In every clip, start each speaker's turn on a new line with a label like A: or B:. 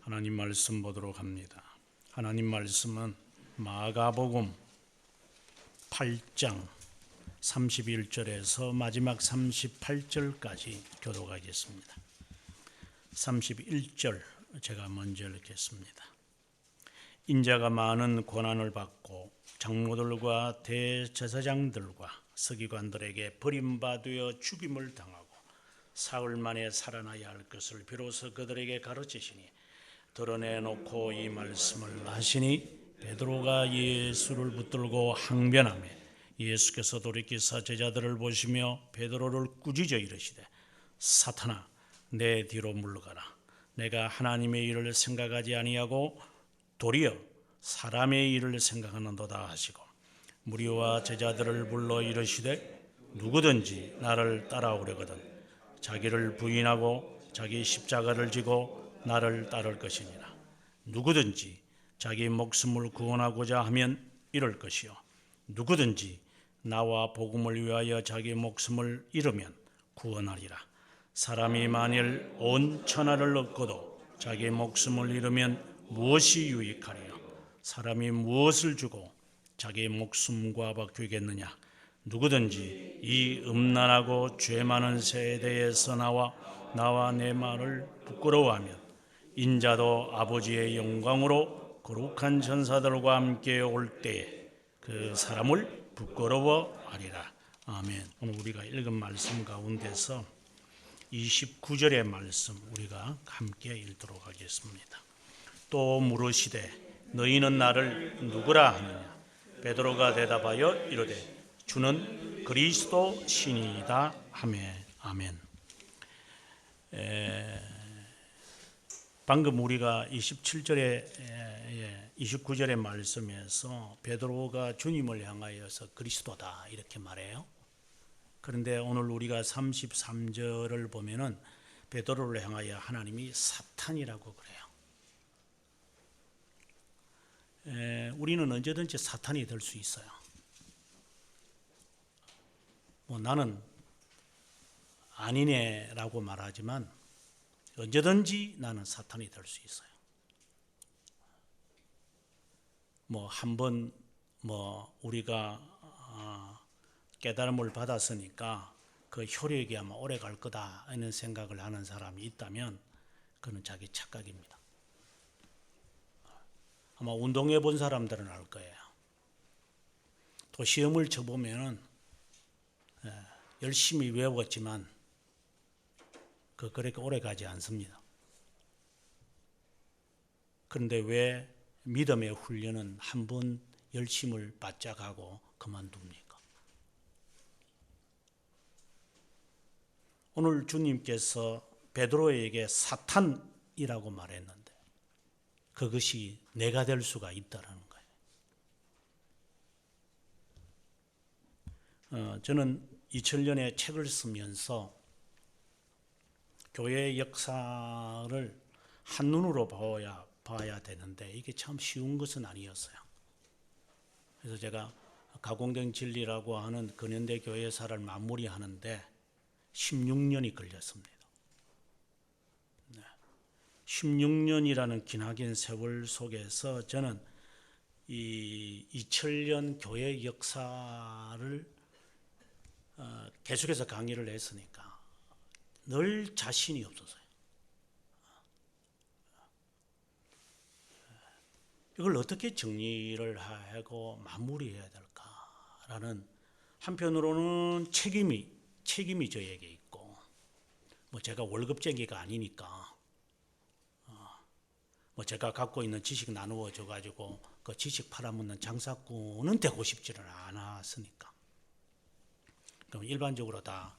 A: 하나님 말씀 보도록 합니다. 하나님 말씀은 마가복음 8장 31절에서 마지막 38절까지 교독하겠습니다. 31절 제가 먼저 읽겠습니다. 인자가 많은 고난을 받고 장로들과 대제사장들과 서기관들에게 버림받아 죽임을 당하고 사흘 만에 살아나야 할 것을 비로소 그들에게 가르치시니 드러내놓고 이 말씀을 하시니 베드로가 예수를 붙들고 항변하며 예수께서 돌이키사 제자들을 보시며 베드로를 꾸짖어 이르시되 사탄아 내 뒤로 물러가라. 내가 하나님의 일을 생각하지 아니하고 도리어 사람의 일을 생각하는도다 하시고 무리와 제자들을 불러 이르시되 누구든지 나를 따라오려거든 자기를 부인하고 자기 십자가를 지고 나를 따를 것이니라. 누구든지 자기 목숨을 구원하고자 하면 잃을 것이요 누구든지 나와 복음을 위하여 자기 목숨을 잃으면 구원하리라. 사람이 만일 온 천하를 얻고도 자기 목숨을 잃으면 무엇이 유익하리요? 사람이 무엇을 주고 자기 목숨과 바꾸겠느냐? 누구든지 이 음란하고 죄 많은 세대에서 나와 내 말을 부끄러워하면 인자도 아버지의 영광으로 거룩한 전사들과 함께 올 때에 그 사람을 부끄러워하리라. 아멘. 오늘 우리가 읽은 말씀 가운데서 29절의 말씀 우리가 함께 읽도록 하겠습니다. 또 물으시되 너희는 나를 누구라 하느냐? 베드로가 대답하여 이르되 주는 그리스도 신이다 하매. 아멘. 방금 우리가 29절의 말씀에서 베드로가 주님을 향하여서 그리스도다 이렇게 말해요. 그런데 오늘 우리가 33절을 보면은 베드로를 향하여 하나님이 사탄이라고 그래요. 우리는 언제든지 사탄이 될 수 있어요. 나는 아니네라고 말하지만 언제든지 나는 사탄이 될 수 있어요. 한번 우리가 깨달음을 받았으니까 그 효력이 아마 오래 갈 거다 이런 생각을 하는 사람이 있다면 그는 자기 착각입니다. 아마 운동해 본 사람들은 알 거예요. 또 시험을 쳐보면은 열심히 외웠지만 그렇게 오래 가지 않습니다. 그런데 왜 믿음의 훈련은 한 번 열심을 바짝 하고 그만둡니까? 오늘 주님께서 베드로에게 사탄이라고 말했는데 그것이 내가 될 수가 있다라는 거예요. 저는 2000년에 책을 쓰면서 교회의 역사를 한눈으로 봐야 되는데 이게 참 쉬운 것은 아니었어요. 그래서 제가 가공된 진리라고 하는 근현대 교회사를 마무리하는데 16년이 걸렸습니다. 16년이라는 기나긴 세월 속에서 저는 이 2000년 교회 역사를 계속해서 강의를 했으니까 늘 자신이 없었어요. 이걸 어떻게 정리를 하고 마무리해야 될까라는 한편으로는 책임이 저에게 있고 제가 월급쟁이가 아니니까 제가 갖고 있는 지식 나누어 줘가지고 그 지식 팔아먹는 장사꾼은 되고 싶지를 않았으니까 그럼 일반적으로 다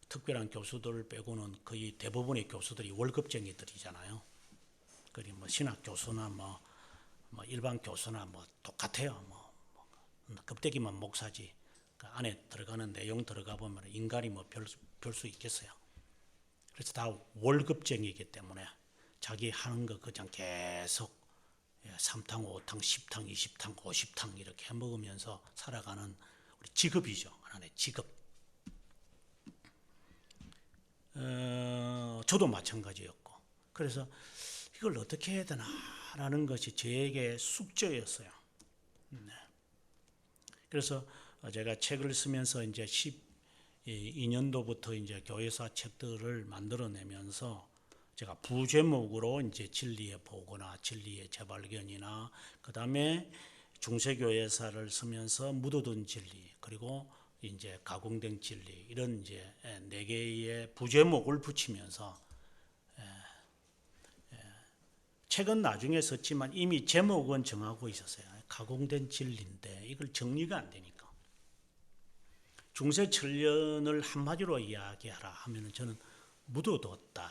A: 특별한 교수들 빼고는 거의 대부분의 교수들이 월급쟁이들이잖아요. 그리고 신학 교수나 일반 교수나 똑같아요. 껍데기만 목사지. 그 안에 들어가는 내용 들어가 보면 인간이 별 수 있겠어요. 그래서 다 월급쟁이이기 때문에 자기 하는 거 그냥 계속 3탕, 5탕, 10탕, 20탕, 50탕 이렇게 해먹으면서 살아가는 우리 직업이죠. 하나의 직업. 저도 마찬가지였고 그래서 이걸 어떻게 해야 되나라는 것이 저에게 숙제였어요. 네. 그래서 제가 책을 쓰면서 이제 12년도부터 이제 교회사 책들을 만들어내면서 제가 부제목으로 이제 진리의 보고나 진리의 재발견이나 그 다음에 중세교회사를 쓰면서 묻어둔 진리 그리고 이제 가공된 진리 이런 이제 네 개의 부제목을 붙이면서 책은 나중에 썼지만 이미 제목은 정하고 있었어요. 가공된 진리인데 이걸 정리가 안 되니까 중세 천년을 한마디로 이야기하라 하면은 저는 묻어뒀다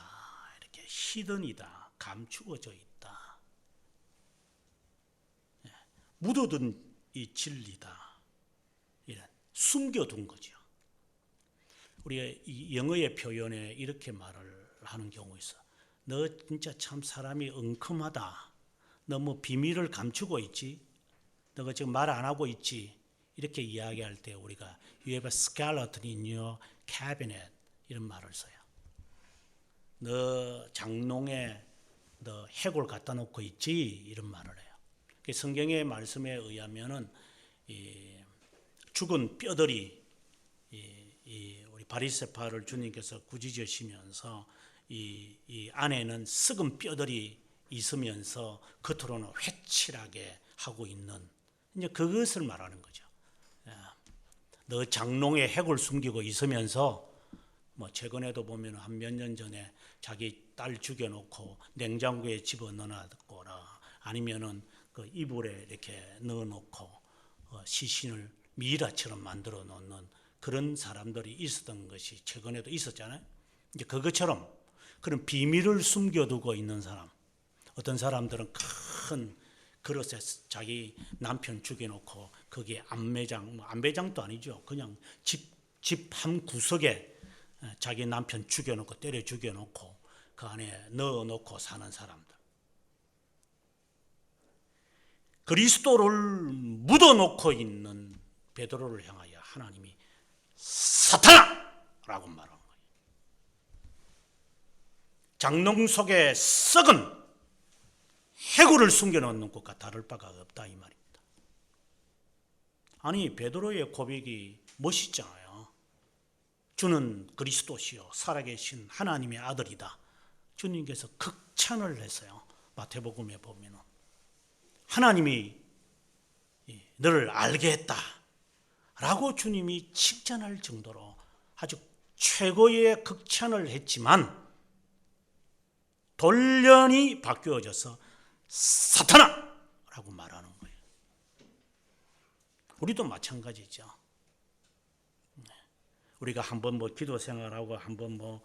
A: 이렇게 히든이다 감추어져 있다 묻어둔 이 진리다 이런 숨겨둔 거죠. 우리가 이 영어의 표현에 이렇게 말을 하는 경우 있어. 너 진짜 참 사람이 엉큼하다. 너 뭐 비밀을 감추고 있지? 너가 지금 말 안 하고 있지? 이렇게 이야기할 때 우리가 You have a skeleton in your cabinet 이런 말을 써요. 너 장롱에 너 해골 갖다 놓고 있지? 이런 말을 해요. 성경의 말씀에 의하면은 이 죽은 뼈들이 우리 바리새파를 주님께서 꾸짖으시면서 이 안에는 썩은 뼈들이 있으면서 겉으로는 회칠하게 하고 있는 이제 그것을 말하는 거죠. 너 장롱에 핵을 숨기고 있으면서 뭐 최근에도 보면 한 몇 년 전에 자기 딸 죽여놓고 냉장고에 집어넣어놨거나 아니면은 그 이불에 이렇게 넣어놓고 시신을 미이라처럼 만들어 놓는 그런 사람들이 있었던 것이 최근에도 있었잖아요. 이제 그것처럼 그런 비밀을 숨겨두고 있는 사람, 어떤 사람들은 큰 그릇에 자기 남편 죽여놓고 거기에 안매장, 안매장도 아니죠. 그냥 집 한 구석에 자기 남편 죽여놓고 때려 죽여놓고 그 안에 넣어놓고 사는 사람들. 그리스도를 묻어놓고 있는 베드로를 향하여 하나님이 사탄아라고 말한 거예요. 장롱 속에 썩은 해골을 숨겨놓는 것과 다를 바가 없다 이 말입니다. 아니 베드로의 고백이 멋있잖아요. 주는 그리스도시요 살아계신 하나님의 아들이다. 주님께서 극찬을 했어요. 마태복음에 보면은 하나님이 너를 알게 했다 라고 주님이 칭찬할 정도로 아주 최고의 극찬을 했지만 돌연히 바뀌어져서 사탄아 라고 말하는 거예요. 우리도 마찬가지죠. 우리가 한번 뭐 기도 생활하고 한번 뭐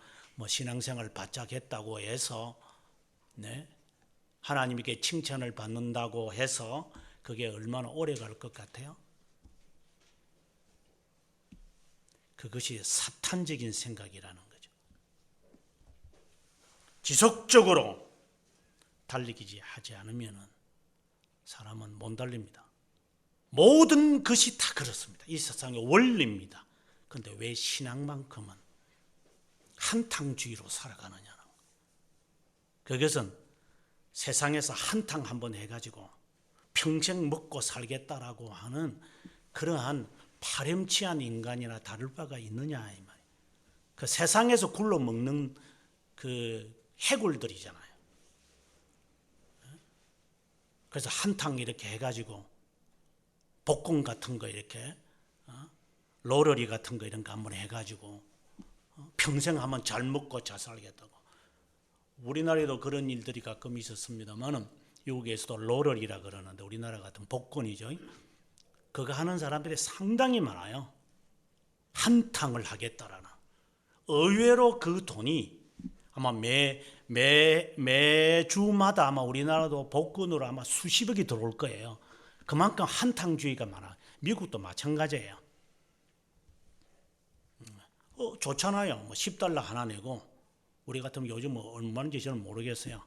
A: 신앙생활 바짝 했다고 해서 네? 하나님께 칭찬을 받는다고 해서 그게 얼마나 오래 갈 것 같아요? 그것이 사탄적인 생각이라는 거죠. 지속적으로 달리기 하지 않으면 사람은 못 달립니다. 모든 것이 다 그렇습니다. 이 세상의 원리입니다. 그런데 왜 신앙만큼은 한탕주의로 살아가느냐는 그것은 세상에서 한탕 한번 해가지고 평생 먹고 살겠다라고 하는 그러한 파렴치한 인간이나 다를 바가 있느냐 이 말이에요. 그 세상에서 굴러 먹는 그 해골들이잖아요. 그래서 한탕 이렇게 해가지고 볶음 같은 거 이렇게 로러리 같은 거 이런 거 한번 해가지고 평생 한번 잘 먹고 잘 살겠다고. 우리나라에도 그런 일들이 가끔 있었습니다만은 미국에서도 로러리라 그러는데 우리나라 같은 복권이죠. 그거 하는 사람들이 상당히 많아요. 한탕을 하겠다라는. 의외로 그 돈이 아마 매주마다 아마 우리나라도 복권으로 아마 수십억이 들어올 거예요. 그만큼 한탕주의가 많아. 미국도 마찬가지예요. 좋잖아요. 뭐 10달러 하나 내고 우리 같으면 요즘 뭐 얼마인지 저는 모르겠어요.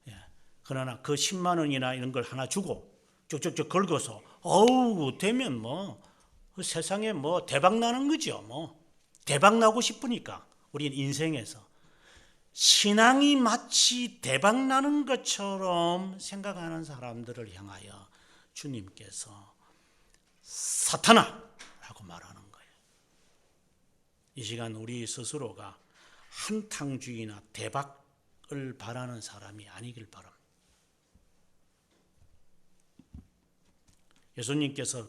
A: 예. 그러나 그 10만 원이나 이런 걸 하나 주고 쭉쭉쭉 긁어서 어우 되면 뭐 세상에 뭐 대박 나는 거죠. 뭐 대박 나고 싶으니까 우리는 인생에서 신앙이 마치 대박나는 것처럼 생각하는 사람들을 향하여 주님께서 사탄아! 라고 말하는 거예요. 이 시간 우리 스스로가 한탕주의나 대박을 바라는 사람이 아니길 바랍니다. 예수님께서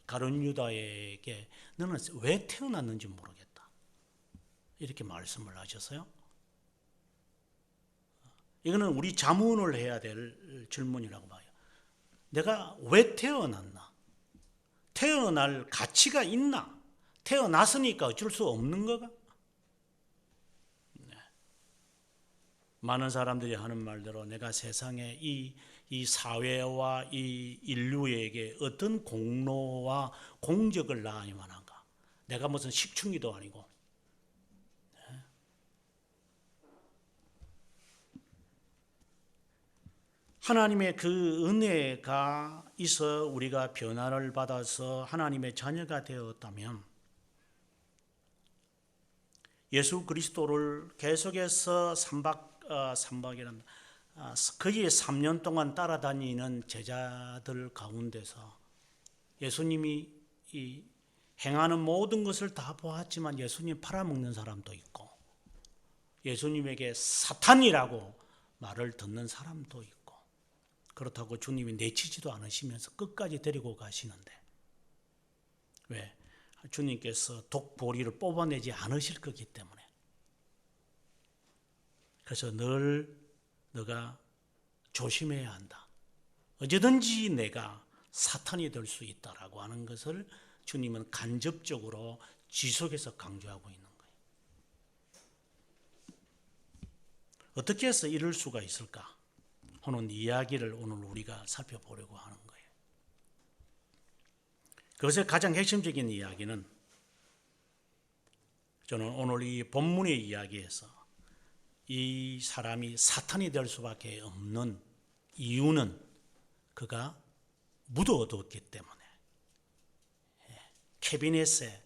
A: 가룟 유다에게 너는 왜 태어났는지 모르겠다, 이렇게 말씀을 하셨어요. 이거는 우리 자문을 해야 될 질문이라고 봐요. 내가 왜 태어났나? 태어날 가치가 있나? 태어났으니까 어쩔 수 없는 거가? 네. 많은 사람들이 하는 말대로 내가 세상에 이 사회와 이 인류에게 어떤 공로와 공적을 낳아야만 한가? 내가 무슨 식충이도 아니고. 네. 하나님의 그 은혜가 있어 우리가 변화를 받아서 하나님의 자녀가 되었다면 예수 그리스도를 계속해서 삼박이란 거기에 3년 동안 따라다니는 제자들 가운데서 예수님이 이 행하는 모든 것을 다 보았지만 예수님 팔아먹는 사람도 있고 예수님에게 사탄이라고 말을 듣는 사람도 있고, 그렇다고 주님이 내치지도 않으시면서 끝까지 데리고 가시는데 왜? 주님께서 독보리를 뽑아내지 않으실 거기 때문에. 그래서 늘 너가 조심해야 한다. 언제든지 내가 사탄이 될 수 있다라고 하는 것을 주님은 간접적으로 지속해서 강조하고 있는 거예요. 어떻게 해서 이럴 수가 있을까 하는 이야기를 오늘 우리가 살펴보려고 하는 거예요. 그것의 가장 핵심적인 이야기는 저는 오늘 이 본문의 이야기에서 이 사람이 사탄이 될 수밖에 없는 이유는 그가 묻어뒀기 때문에, 캐비넷에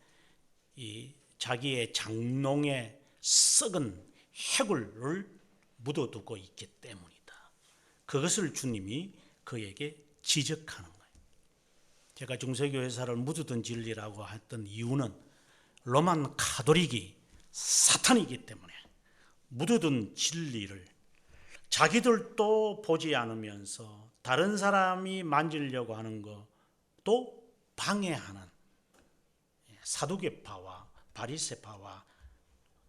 A: 이 자기의 장롱에 썩은 해골을 묻어두고 있기 때문이다. 그것을 주님이 그에게 지적하는 거예요. 제가 중세교회사를 묻어둔 진리라고 했던 이유는 로만 가톨릭이 사탄이기 때문에 묻어둔 진리를 자기들도 보지 않으면서 다른 사람이 만지려고 하는 것도 방해하는 사두개파와 바리새파와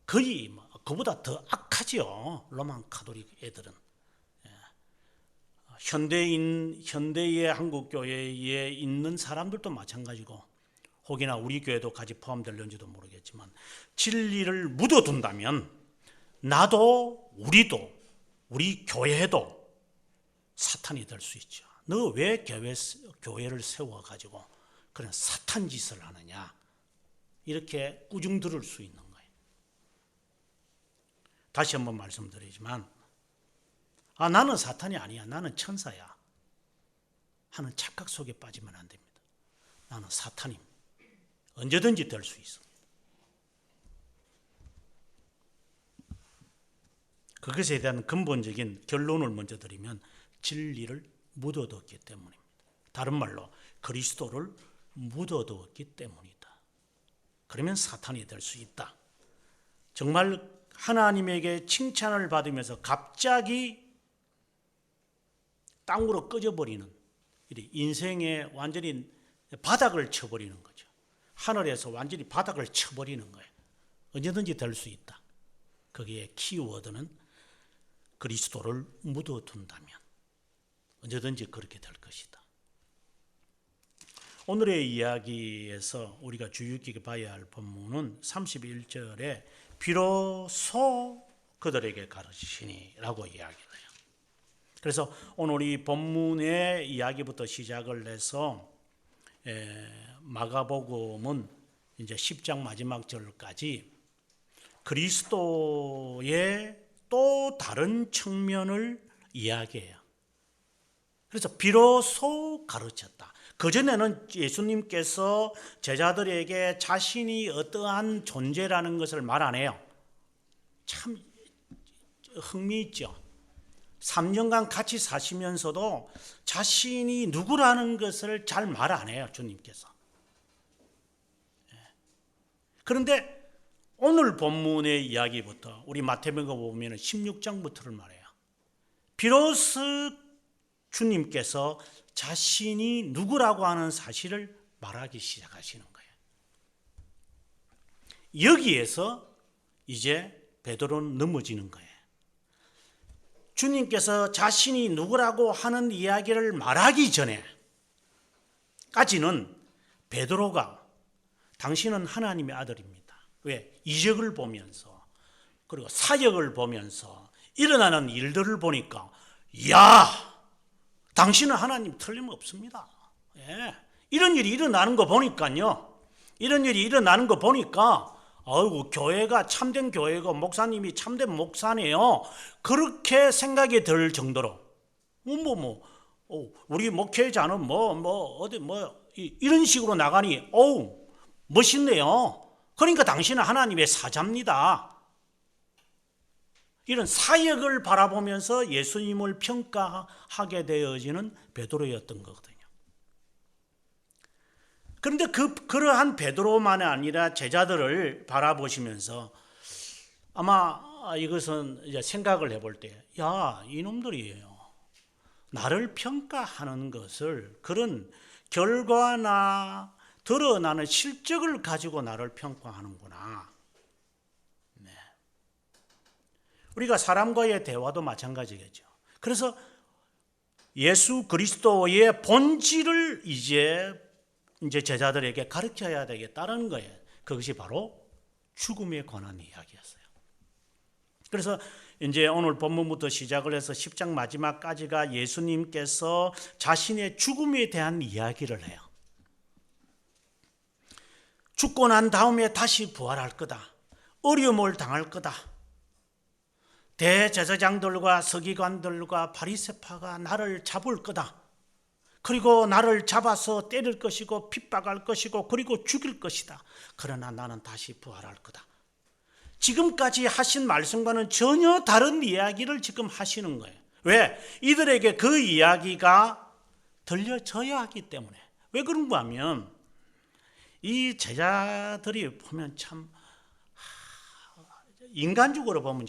A: 거의 그보다 더 악하지요. 로만 가톨릭 애들은. 현대의 한국 교회에 있는 사람들도 마찬가지고 혹이나 우리 교회도 같이 포함될는지도 모르겠지만 진리를 묻어둔다면 나도 우리도 우리 교회도 사탄이 될 수 있죠. 너 왜 교회를 세워가지고 그런 사탄 짓을 하느냐, 이렇게 꾸중 들을 수 있는 거예요. 다시 한번 말씀드리지만 나는 사탄이 아니야, 나는 천사야 하는 착각 속에 빠지면 안 됩니다. 나는 사탄임, 언제든지 될 수 있어. 그것에 대한 근본적인 결론을 먼저 드리면 진리를 묻어뒀기 때문입니다. 다른 말로 그리스도를 묻어뒀기 때문이다. 그러면 사탄이 될 수 있다. 정말 하나님에게 칭찬을 받으면서 갑자기 땅으로 꺼져버리는, 인생의 완전히 바닥을 쳐버리는 거죠. 하늘에서 완전히 바닥을 쳐버리는 거예요. 언제든지 될 수 있다. 거기에 키워드는 그리스도를 묻어둔다면 언제든지 그렇게 될 것이다. 오늘의 이야기에서 우리가 주의 깊게 봐야 할 본문은 31절에 비로소 그들에게 가르치시니 라고 이야기를 해요. 그래서 오늘 이 본문의 이야기부터 시작을 해서 마가복음은 이제 10장 마지막 절까지 그리스도의 또 다른 측면을 이야기해요. 그래서 비로소 가르쳤다. 그전에는 예수님께서 제자들에게 자신이 어떠한 존재라는 것을 말 안 해요. 참 흥미있죠. 3년간 같이 사시면서도 자신이 누구라는 것을 잘 말 안 해요, 주님께서. 그런데 오늘 본문의 이야기부터 우리 마태복음 보면 16장부터를 말해요. 비로소 주님께서 자신이 누구라고 하는 사실을 말하기 시작하시는 거예요. 여기에서 이제 베드로는 넘어지는 거예요. 주님께서 자신이 누구라고 하는 이야기를 말하기 전에까지는 베드로가 당신은 하나님의 아들입니다. 왜? 이적을 보면서 그리고 사역을 보면서 일어나는 일들을 보니까 야, 당신은 하나님 틀림없습니다. 예. 이런 일이 일어나는 거 보니까요. 이런 일이 일어나는 거 보니까 아이고, 교회가 참된 교회고 목사님이 참된 목사네요. 그렇게 생각이 들 정도로 우리 목회자는 이런 식으로 나가니 멋있네요. 그러니까 당신은 하나님의 사자입니다. 이런 사역을 바라보면서 예수님을 평가하게 되어지는 베드로였던 거거든요. 그런데 그러한 베드로만이 아니라 제자들을 바라보시면서 아마 이것은 이제 생각을 해볼 때, 야, 이놈들이에요. 나를 평가하는 것을 그런 결과나 드러나는 실적을 가지고 나를 평가하는구나. 네. 우리가 사람과의 대화도 마찬가지겠죠. 그래서 예수 그리스도의 본질을 이제 제자들에게 가르쳐야 되겠다는 거예요. 그것이 바로 죽음에 관한 이야기였어요. 그래서 이제 오늘 본문부터 시작을 해서 10장 마지막까지가 예수님께서 자신의 죽음에 대한 이야기를 해요. 죽고 난 다음에 다시 부활할 거다. 어려움을 당할 거다. 대제사장들과 서기관들과 바리새파가 나를 잡을 거다. 그리고 나를 잡아서 때릴 것이고 핍박할 것이고 그리고 죽일 것이다. 그러나 나는 다시 부활할 거다. 지금까지 하신 말씀과는 전혀 다른 이야기를 지금 하시는 거예요. 왜? 이들에게 그 이야기가 들려져야 하기 때문에. 왜 그런가 하면 이 제자들이 보면 참 인간적으로 보면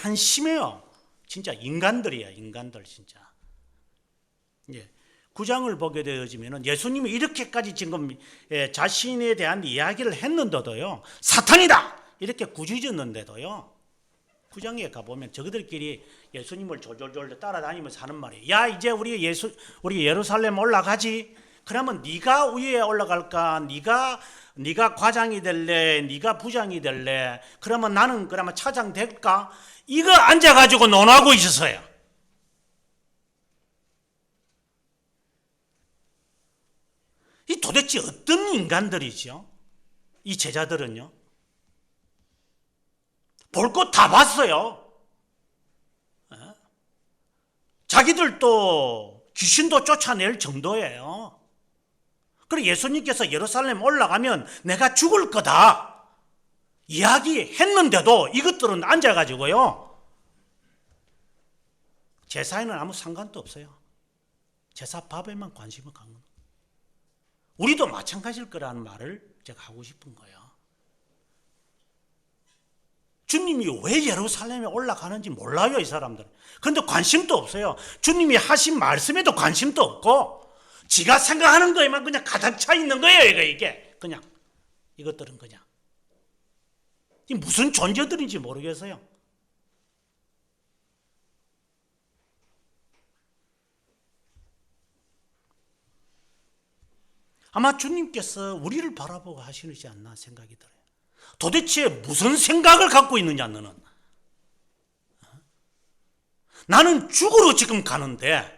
A: 한심해요. 진짜 인간들이야, 인간들 진짜. 예. 9장을 보게 되어지면 예수님이 이렇게까지 지금 자신에 대한 이야기를 했는데도요, 사탄이다! 이렇게 꾸짖었는데도요, 9장에 가보면 저들끼리 예수님을 졸졸졸 따라다니면서 하는 말이에요. 야, 이제 우리 예루살렘 올라가지? 그러면 네가 위에 올라갈까? 네가 과장이 될래? 네가 부장이 될래? 그러면 나는 그러면 차장 될까? 이거 앉아가지고 논하고 있었어요. 이 도대체 어떤 인간들이죠? 이 제자들은요. 볼 것 다 봤어요. 자기들도 귀신도 쫓아낼 정도예요. 그리고 예수님께서 예루살렘 올라가면 내가 죽을 거다 이야기했는데도 이것들은 앉아가지고요, 제사에는 아무 상관도 없어요. 제사 밥에만 관심을 갖는 거예요. 우리도 마찬가지일 거라는 말을 제가 하고 싶은 거예요. 주님이 왜 예루살렘에 올라가는지 몰라요, 이 사람들은. 그런데 관심도 없어요. 주님이 하신 말씀에도 관심도 없고 지가 생각하는 거에만 그냥 가득 차 있는 거예요. 이게 그냥 이것들은 그냥 이 무슨 존재들인지 모르겠어요. 아마 주님께서 우리를 바라보고 하시지 않나 생각이 들어요. 도대체 무슨 생각을 갖고 있느냐, 너는? 나는 죽으러 지금 가는데,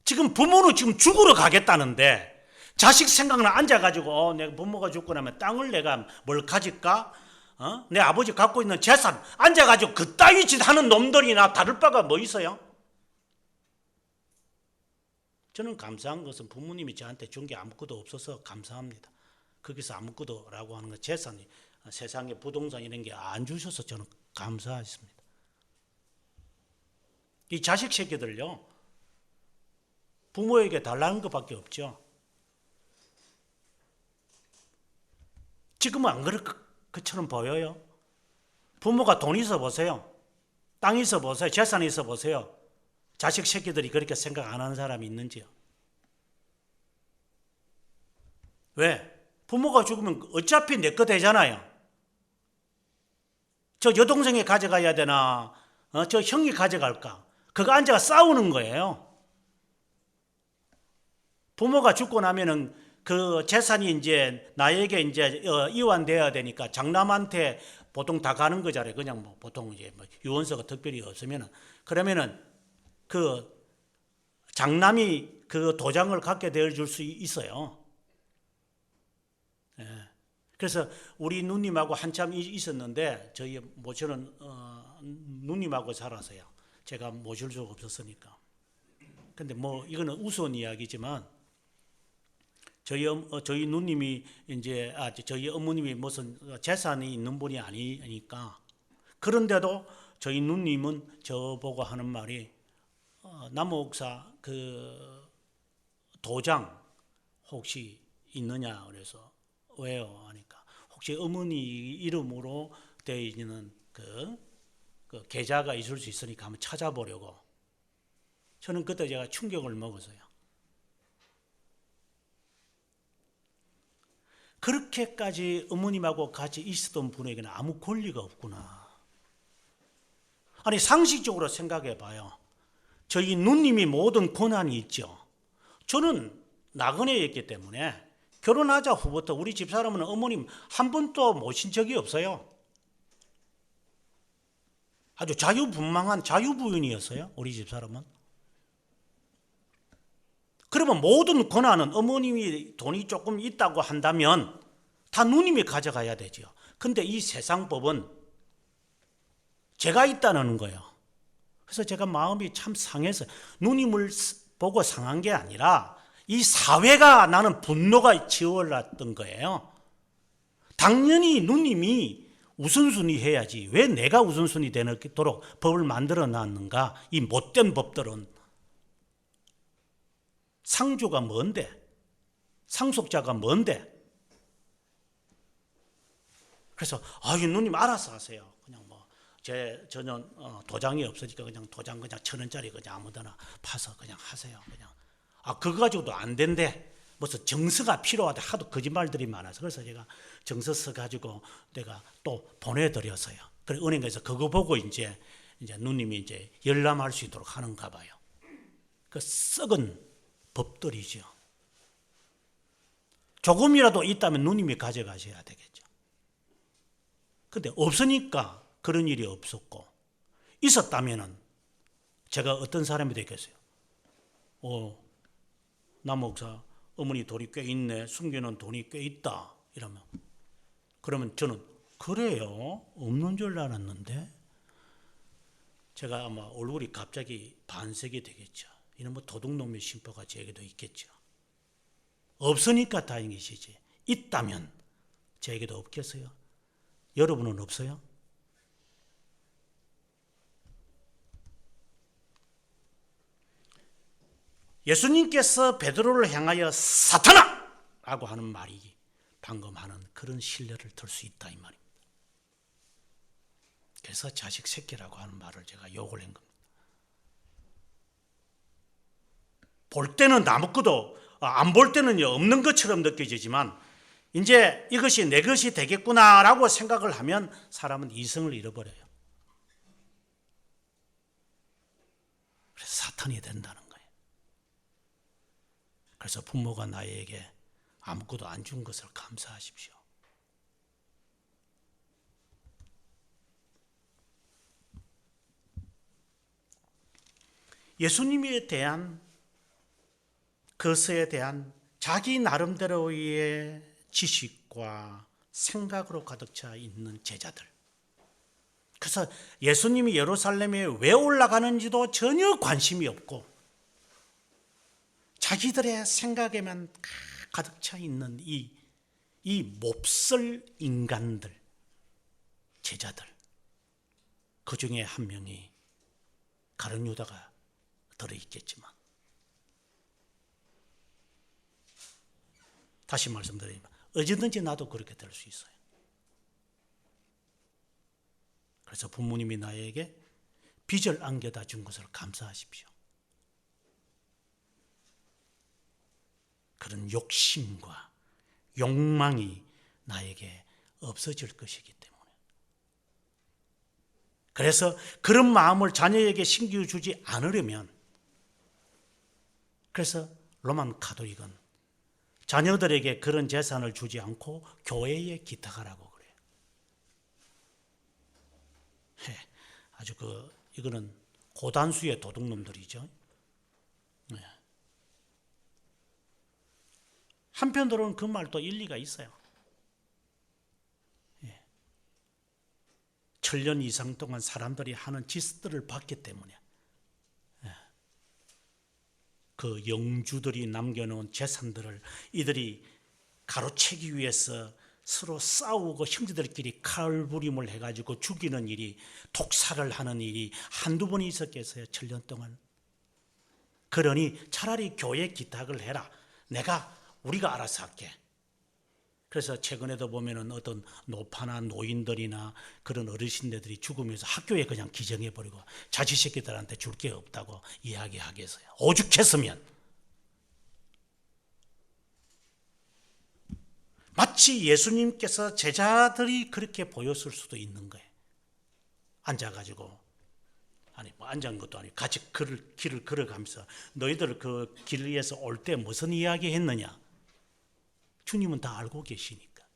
A: 지금 부모는 지금 죽으러 가겠다는데, 자식 생각은 앉아가지고 내가 부모가 죽고 나면 땅을 내가 뭘 가질까? 내 아버지 갖고 있는 재산 앉아가지고 그따위 짓 하는 놈들이나 다를 바가 뭐 있어요? 저는 감사한 것은 부모님이 저한테 준 게 아무것도 없어서 감사합니다. 거기서 아무것도라고 하는 건 재산이, 세상에 부동산 이런 게 안 주셔서 저는 감사했습니다. 이 자식 새끼들요, 부모에게 달라는 것밖에 없죠. 지금은 안 그럴 것처럼 보여요. 부모가 돈 있어 보세요. 땅 있어 보세요. 재산 있어 보세요. 자식 새끼들이 그렇게 생각 안 하는 사람이 있는지요? 왜? 부모가 죽으면 어차피 내 거 되잖아요. 저 여동생이 가져가야 되나, 저 형이 가져갈까? 그거 앉아가 싸우는 거예요. 부모가 죽고 나면은 그 재산이 이제 나에게 이제 이완돼야 되니까 장남한테 보통 다 가는 거잖아요. 그냥 뭐 보통 이제 뭐 유언서가 특별히 없으면은, 그러면은 그 장남이 그 도장을 갖게 되어줄 수 있어요. 예. 그래서 우리 누님하고 한참 있었는데, 저희 모처는 누님하고 살아서요. 제가 모실 수가 없었으니까. 근데 뭐 이거는 우스운 이야기지만, 저희 누님이 이제 저희 어머님이 무슨 재산이 있는 분이 아니니까, 그런데도 저희 누님은 저보고 하는 말이, 남목사 그 도장 혹시 있느냐 그래서 왜요 하니까, 혹시 어머니 이름으로 되어 있는 그 계좌가 있을 수 있으니까 한번 찾아보려고. 저는 그때 제가 충격을 먹었어요. 그렇게까지 어머님하고 같이 있었던 분에게는 아무 권리가 없구나. 아니, 상식적으로 생각해 봐요. 저희 누님이 모든 권한이 있죠. 저는 나그네였기 때문에 결혼하자 후부터 우리 집사람은 어머님 한 번도 모신 적이 없어요. 아주 자유분방한 자유부인이었어요, 우리 집사람은. 그러면 모든 권한은 어머님이 돈이 조금 있다고 한다면 다 누님이 가져가야 되죠. 근데 이 세상법은 제가 있다는 거예요. 그래서 제가 마음이 참 상해서, 누님을 보고 상한 게 아니라 이 사회가, 나는 분노가 치올랐던 거예요. 당연히 누님이 우선순위 해야지 왜 내가 우선순위 되도록 법을 만들어 놨는가. 이 못된 법들은. 상주가 뭔데? 상속자가 뭔데? 그래서 누님 알아서 하세요. 그냥 뭐 저는 도장이 없으니까 그냥 도장 그냥 1,000원짜리 그냥 아무데나 파서 그냥 하세요. 그냥 그거 가지고도 안 된대. 무슨 정서가 필요하다 하도 거짓말들이 많아서, 그래서 제가 정서 써 가지고 내가 또 보내드렸어요. 그래 은행에서 그거 보고 이제 누님이 이제 열람할 수 있도록 하는가 봐요. 그 썩은 법들이죠. 조금이라도 있다면 누님이 가져가셔야 되겠죠. 근데 없으니까 그런 일이 없었고, 있었다면은 제가 어떤 사람이 되겠어요? 남 목사 어머니 돈이 꽤 있네, 숨기는 돈이 꽤 있다 이러면, 그러면 저는 그래요? 없는 줄 알았는데, 제가 아마 얼굴이 갑자기 반색이 되겠죠. 이런 뭐 도둑놈의 심보가 제게도 있겠죠. 없으니까 다행이시지, 있다면 제게도 없겠어요? 여러분은 없어요? 예수님께서 베드로를 향하여 사탄아! 라고 하는 말이 방금 하는 그런 신뢰를 들 수 있다 이 말입니다. 그래서 자식 새끼라고 하는 말을 제가 욕을 한 겁니다. 볼 때는 아무것도, 안 볼 때는 없는 것처럼 느껴지지만 이제 이것이 내 것이 되겠구나라고 생각을 하면 사람은 이성을 잃어버려요. 그래서 사탄이 된다는 거예요. 그래서 부모가 나에게 아무것도 안 준 것을 감사하십시오. 예수님에 대한, 그것에 대한 자기 나름대로의 지식과 생각으로 가득 차 있는 제자들. 그래서 예수님이 예루살렘에 왜 올라가는지도 전혀 관심이 없고 자기들의 생각에만 가득 차 있는 이 몹쓸 인간들, 제자들. 그 중에 한 명이 가룟 유다가 들어있겠지만, 다시 말씀드리면 어디든지 나도 그렇게 될 수 있어요. 그래서 부모님이 나에게 빚을 안겨다 준 것을 감사하십시오. 그런 욕심과 욕망이 나에게 없어질 것이기 때문에. 그래서 그런 마음을 자녀에게 심겨 주지 않으려면, 그래서 로만 가톨릭은 자녀들에게 그런 재산을 주지 않고 교회에 기탁하라고 그래요. 아주 이거는 고단수의 도둑놈들이죠. 한편으로는 그 말도 일리가 있어요. 7년 이상 동안 사람들이 하는 짓들을 봤기 때문에 그 영주들이 남겨놓은 재산들을 이들이 가로채기 위해서 서로 싸우고 형제들끼리 칼부림을 해가지고 죽이는 일이, 독살을 하는 일이 한두 번이 있었겠어요, 7년 동안. 그러니 차라리 교회 기탁을 해라. 우리가 알아서 할게. 그래서 최근에도 보면은 어떤 노파나 노인들이나 그런 어르신들이 죽으면서 학교에 그냥 기증해버리고 자식 새끼들한테 줄 게 없다고 이야기하겠어요. 오죽했으면. 마치 예수님께서 제자들이 그렇게 보였을 수도 있는 거예요. 앉아가지고, 앉은 것도 아니고 같이 길을 걸어가면서 너희들 그 길 위에서 올 때 무슨 이야기 했느냐? 주님은 다 알고 계시니까.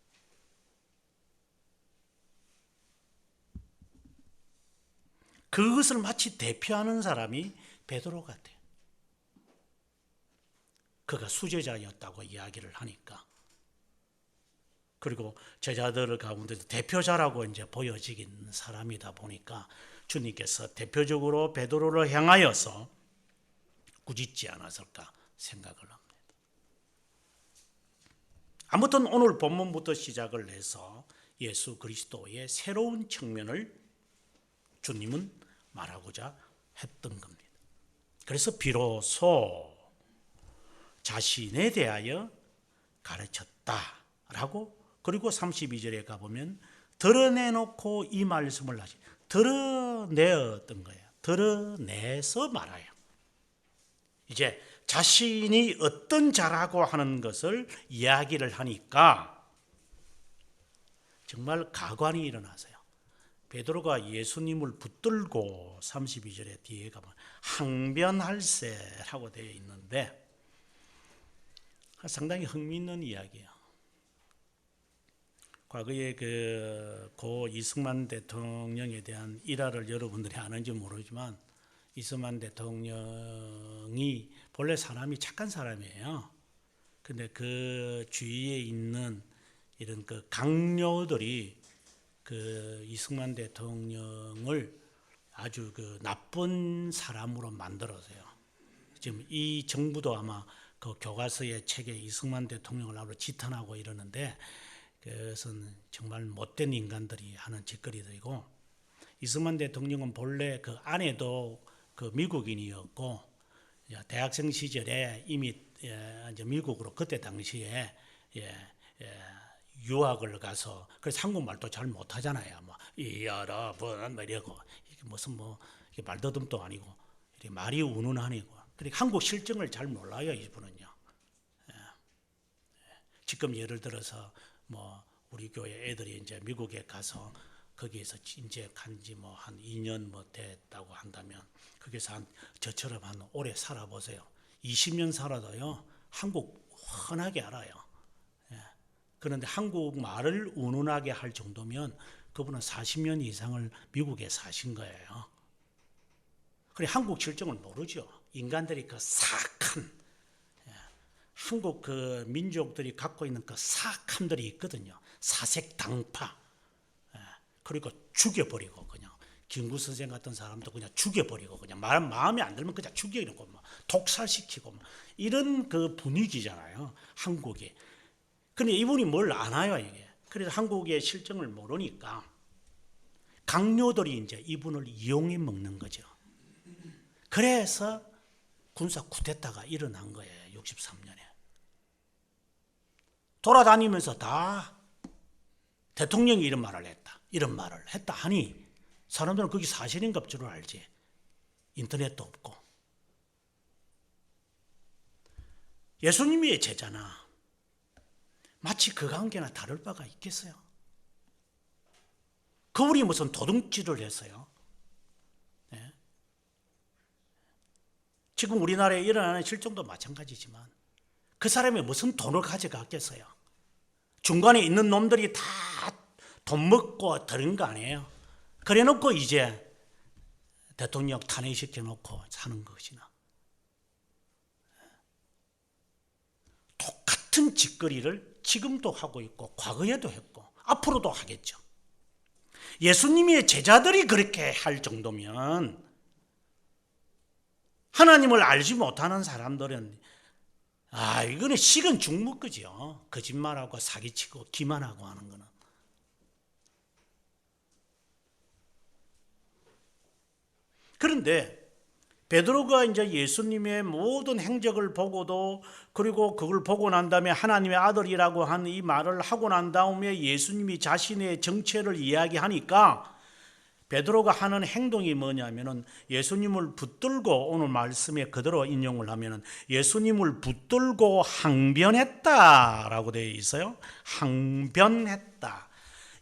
A: 그것을 마치 대표하는 사람이 베드로 같아요. 그가 수제자였다고 이야기를 하니까. 그리고 제자들 가운데 대표자라고 이제 보여지긴 사람이다 보니까 주님께서 대표적으로 베드로를 향하여서 꾸짖지 않았을까 생각을 합니다. 아무튼 오늘 본문부터 시작을 해서 예수 그리스도의 새로운 측면을 주님은 말하고자 했던 겁니다. 그래서 비로소 자신에 대하여 가르쳤다라고, 그리고 32절에 가보면 드러내놓고 이 말씀을 하시, 드러내었던 거예요. 드러내서 말아요. 이제 자신이 어떤 자라고 하는 것을 이야기를 하니까 정말 가관이 일어나서요. 베드로가 예수님을 붙들고 32절에 뒤에 가면 항변할세라고 되어 있는데 상당히 흥미있는 이야기예요. 과거에 고 이승만 대통령에 대한 일화를 여러분들이 아는지 모르지만, 이승만 대통령이 본래 사람이 착한 사람이에요. 근데 그 주위에 있는 이런 그 강요들이 그 이승만 대통령을 아주 나쁜 사람으로 만들었어요. 지금 이 정부도 아마 그 교과서의 책에 이승만 대통령을 아무로 지탄하고 이러는데, 그것은 정말 못된 인간들이 하는 짓거리들이고, 이승만 대통령은 본래 그 아내도 그 미국인이었고, 대학생 시절에 이미 이제 미국으로 그때 당시에 유학을 가서, 그래서 한국말도 잘 못하잖아요. 여러분 이러고, 무슨 말더듬도 아니고 말이 운운하니고, 그러니까 한국 실정을 잘 몰라요, 이분은요. 지금 예를 들어서 우리 교회 애들이 이제 미국에 가서 거기에서 이제 간지 한 2년 됐다고 한다면, 거기서 저처럼 오래 살아보세요. 20년 살아도요, 한국 훤하게 알아요. 그런데 한국말을 운운하게 할 정도면 그분은 40년 이상을 미국에 사신 거예요. 그래, 한국 실정을 모르죠. 인간들이 그 사악한, 한국 그 민족들이 갖고 있는 그 사악함들이 있거든요. 사색 당파. 그리고 죽여버리고, 그냥 김구 선생 같은 사람도 그냥 죽여버리고, 그냥 마음에 안 들면 그냥 죽여버리고, 독살시키고, 이런 그 분위기잖아요, 한국이. 근데 이분이 뭘 아나요, 이게. 그래서 한국의 실정을 모르니까 강요들이 이제 이분을 이용해 먹는 거죠. 그래서 군사 쿠데타가 일어난 거예요. 63년에. 돌아다니면서 다 대통령이 이런 말을 했다 하니 사람들은 그게 사실인가 줄 알지. 인터넷도 없고. 예수님의 제자나 마치 그 관계나 다를 바가 있겠어요? 그분이 무슨 도둑질을 했어요? 네. 지금 우리나라에 일어나는 실종도 마찬가지지만 그 사람이 무슨 돈을 가져갔겠어요? 중간에 있는 놈들이 다 돈 먹고 들은 거 아니에요? 그래 놓고 이제 대통령 탄핵시켜 놓고 사는 것이나 똑같은 짓거리를 지금도 하고 있고 과거에도 했고 앞으로도 하겠죠. 예수님의 제자들이 그렇게 할 정도면 하나님을 알지 못하는 사람들은 이거는 식은 죽 먹거지요. 거짓말하고 사기치고 기만하고 하는 거는. 그런데 베드로가 이제 예수님의 모든 행적을 보고도 그리고 그걸 보고 난 다음에 하나님의 아들이라고 하는 이 말을 하고 난 다음에 예수님이 자신의 정체를 이야기하니까 베드로가 하는 행동이 뭐냐면은 예수님을 붙들고 오늘 말씀에 그대로 인용을 하면은 예수님을 붙들고 항변했다라고 되어 있어요. 항변했다.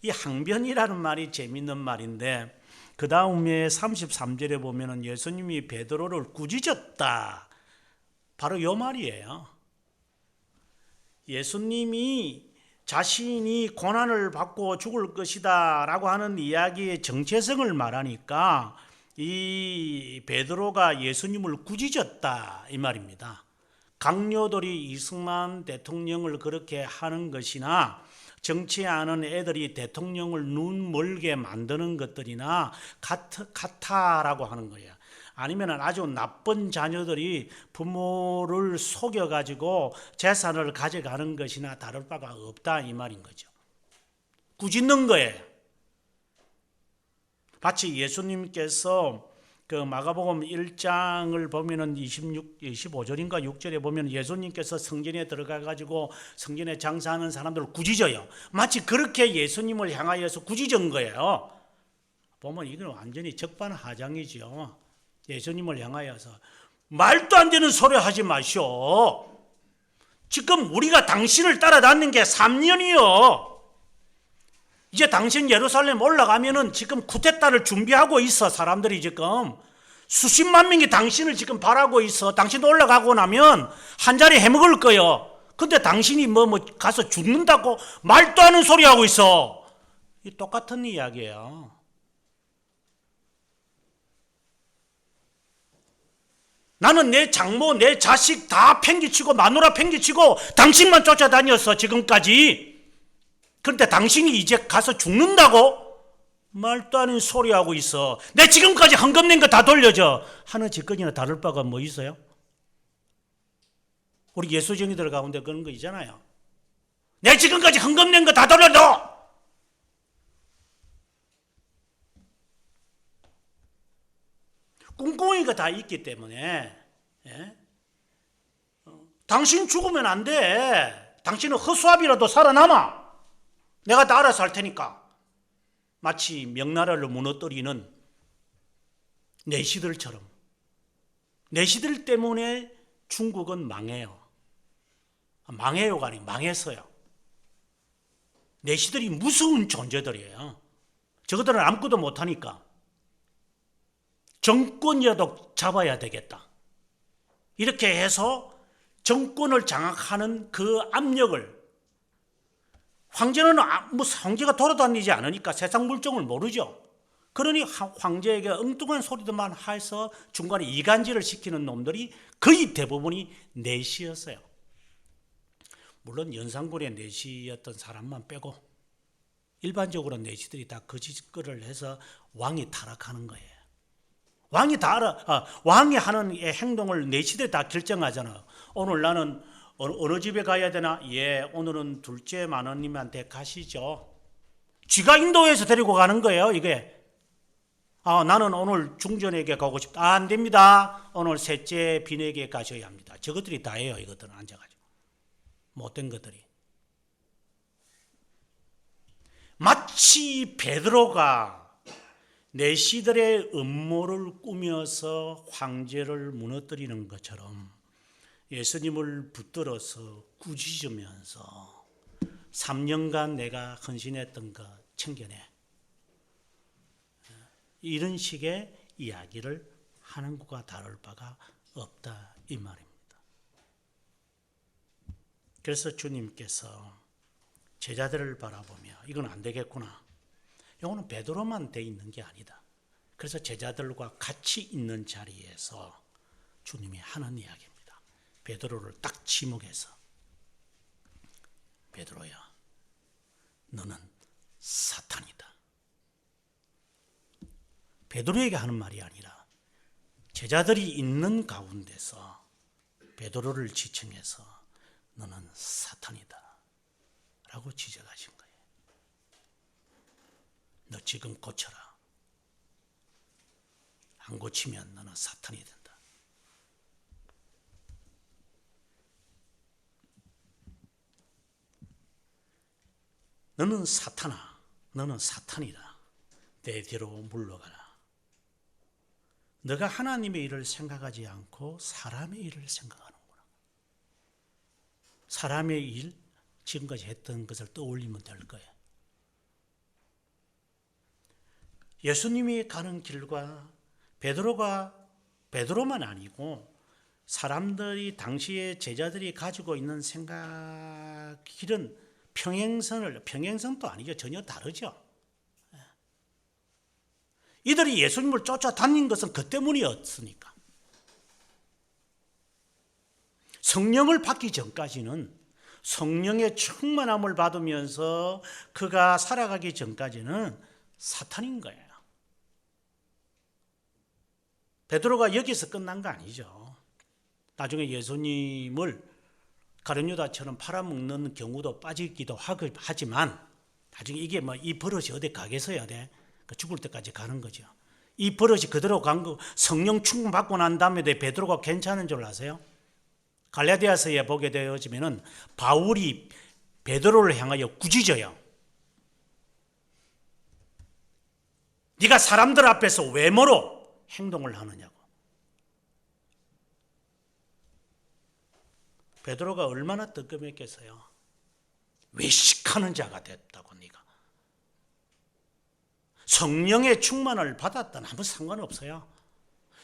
A: 이 항변이라는 말이 재밌는 말인데 그 다음에 33절에 보면은 예수님이 베드로를 꾸짖었다. 바로 이 말이에요. 예수님이 자신이 고난을 받고 죽을 것이다 라고 하는 이야기의 정체성을 말하니까 이 베드로가 예수님을 꾸짖었다 이 말입니다. 강요들이 이승만 대통령을 그렇게 하는 것이나 정치하는 애들이 대통령을 눈 멀게 만드는 것들이나 같아라고 하는 거예요. 아니면 아주 나쁜 자녀들이 부모를 속여가지고 재산을 가져가는 것이나 다를 바가 없다 이 말인 거죠. 꾸짖는 거예요. 마치 예수님께서 그 마가복음 1장을 보면은 25절인가 6절에 보면 예수님께서 성전에 들어가 가지고 성전에 장사하는 사람들을 꾸짖어요. 마치 그렇게 예수님을 향하여서 꾸짖은 거예요. 보면 이건 완전히 적반하장이죠. 예수님을 향하여서 말도 안 되는 소리 하지 마시오. 지금 우리가 당신을 따라다니는 게 3년이요. 이제 당신 예루살렘 올라가면은 지금 쿠데타를 준비하고 있어. 사람들이 지금 수십만 명이 당신을 지금 바라고 있어. 당신도 올라가고 나면 한 자리 해먹을 거요. 근데 당신이 뭐 가서 죽는다고 말도 안 하는 소리 하고 있어. 이 똑같은 이야기예요. 나는 내 장모, 내 자식 다 팽개치고 마누라 팽개치고 당신만 쫓아다녔어 지금까지. 그런데 당신이 이제 가서 죽는다고? 말도 안 하는 소리하고 있어. 내 지금까지 헌금 낸 거 다 돌려줘 하는 짓거리나 다를 바가 뭐 있어요? 우리 예수쟁이들 가운데 그런 거 있잖아요. 내 지금까지 헌금 낸 거 다 돌려줘. 꿍꿍이가 다 있기 때문에 당신 죽으면 안 돼. 당신은 허수아비라도 살아남아. 내가 다 알아서 할 테니까. 마치 명나라를 무너뜨리는 내시들처럼. 내시들 때문에 중국은 망해요. 망해요가 아니고 망했어요. 내시들이 무서운 존재들이에요. 저것들은 아무것도 못하니까 정권이라도 잡아야 되겠다. 이렇게 해서 정권을 장악하는 그 압력을, 황제는 황제가 돌아다니지 않으니까 세상 물정을 모르죠. 그러니 황제에게 엉뚱한 소리들만 해서 중간에 이간질을 시키는 놈들이 거의 대부분이 내시였어요. 물론 연산군의 내시였던 사람만 빼고 일반적으로 내시들이 다 거짓글을 해서 왕이 타락하는 거예요. 왕이 하는 행동을 내시들이 다 결정하잖아요. 오늘 나는 어느 집에 가야 되나? 예, 오늘은 둘째 마누님한테 가시죠. 쥐가 인도해서 데리고 가는 거예요, 이게. 나는 오늘 중전에게 가고 싶다. 안 됩니다. 오늘 셋째 빈에게 가셔야 합니다. 저것들이 다예요. 이것들은 앉아가지고. 못된 것들이. 마치 베드로가 내시들의 음모를 꾸며서 황제를 무너뜨리는 것처럼 예수님을 붙들어서 꾸짖으면서 3년간 내가 헌신했던 것 챙겨내. 이런 식의 이야기를 하는 것과 다를 바가 없다 이 말입니다. 그래서 주님께서 제자들을 바라보며 이건 안 되겠구나. 이거는 베드로만 돼 있는 게 아니다. 그래서 제자들과 같이 있는 자리에서 주님이 하는 이야기입니다. 베드로를 딱 지목해서 베드로야, 너는 사탄이다. 베드로에게 하는 말이 아니라 제자들이 있는 가운데서 베드로를 지칭해서 너는 사탄이다 라고 지적하신 거예요. 너 지금 고쳐라. 안 고치면 너는 사탄이 된다. 너는 사탄아, 너는 사탄이다. 내 뒤로 물러가라. 너가 하나님의 일을 생각하지 않고 사람의 일을 생각하는구나. 사람의 일, 지금까지 했던 것을 떠올리면 될 거예요. 예수님이 가는 길과 베드로만 아니고 사람들이 당시에 제자들이 가지고 있는 생각 길은 평행선도 아니죠. 전혀 다르죠. 이들이 예수님을 쫓아다닌 것은 그 때문이었으니까. 성령을 받기 전까지는 성령의 충만함을 받으면서 그가 살아가기 전까지는 사탄인 거예요. 베드로가 여기서 끝난 거 아니죠. 나중에 예수님을 가룟유다처럼 팔아먹는 경우도 빠지기도 하지만 나중에 이게 이 버릇이 어디 가겠어야 돼? 죽을 때까지 가는 거죠. 이 버릇이 그대로 간 거, 성령 충만 받고 난 다음에 베드로가 괜찮은 줄 아세요? 갈라디아서에 보게 되어지면은 바울이 베드로를 향하여 꾸짖어요. 네가 사람들 앞에서 외모로 행동을 하느냐고. 베드로가 얼마나 뜨끔했겠어요. 외식하는 자가 됐다고. 네가 성령의 충만을 받았다는 아무 상관없어요.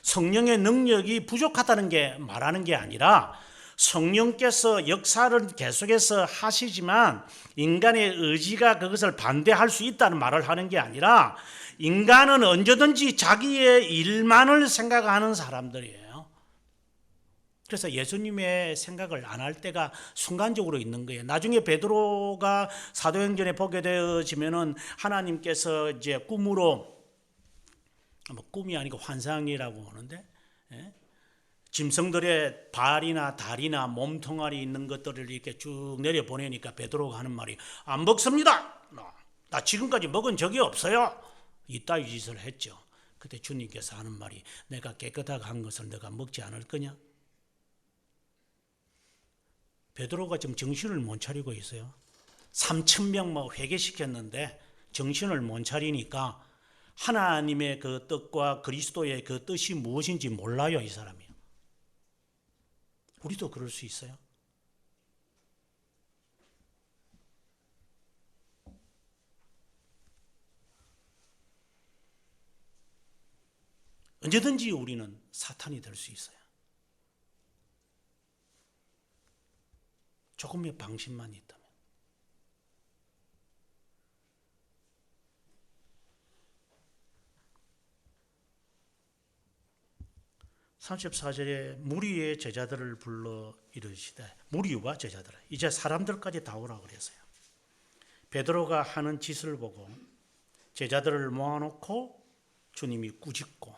A: 성령의 능력이 부족하다는 게 말하는 게 아니라 성령께서 역사를 계속해서 하시지만 인간의 의지가 그것을 반대할 수 있다는 말을 하는 게 아니라 인간은 언제든지 자기의 일만을 생각하는 사람들이에요. 그래서 예수님의 생각을 안 할 때가 순간적으로 있는 거예요. 나중에 베드로가 사도행전에 보게 되어지면은 하나님께서 이제 꿈으로, 꿈이 아니고 환상이라고 하는데, 짐승들의 발이나 다리나 몸통알이 있는 것들을 이렇게 쭉 내려 보내니까 베드로가 하는 말이 안 먹습니다. 나 지금까지 먹은 적이 없어요. 이따위 짓을 했죠. 그때 주님께서 하는 말이 내가 깨끗하게 한 것을 내가 먹지 않을 거냐? 베드로가 지금 정신을 못 차리고 있어요. 3,000명 회개시켰는데 정신을 못 차리니까 하나님의 그 뜻과 그리스도의 그 뜻이 무엇인지 몰라요, 이 사람이. 우리도 그럴 수 있어요. 언제든지 우리는 사탄이 될 수 있어요. 조금의 방심만 있다면. 34절에 무리의 제자들을 불러 이르시되, 무리와 제자들, 이제 사람들까지 다 오라 그랬어요. 베드로가 하는 짓을 보고 제자들을 모아놓고 주님이 꾸짖고,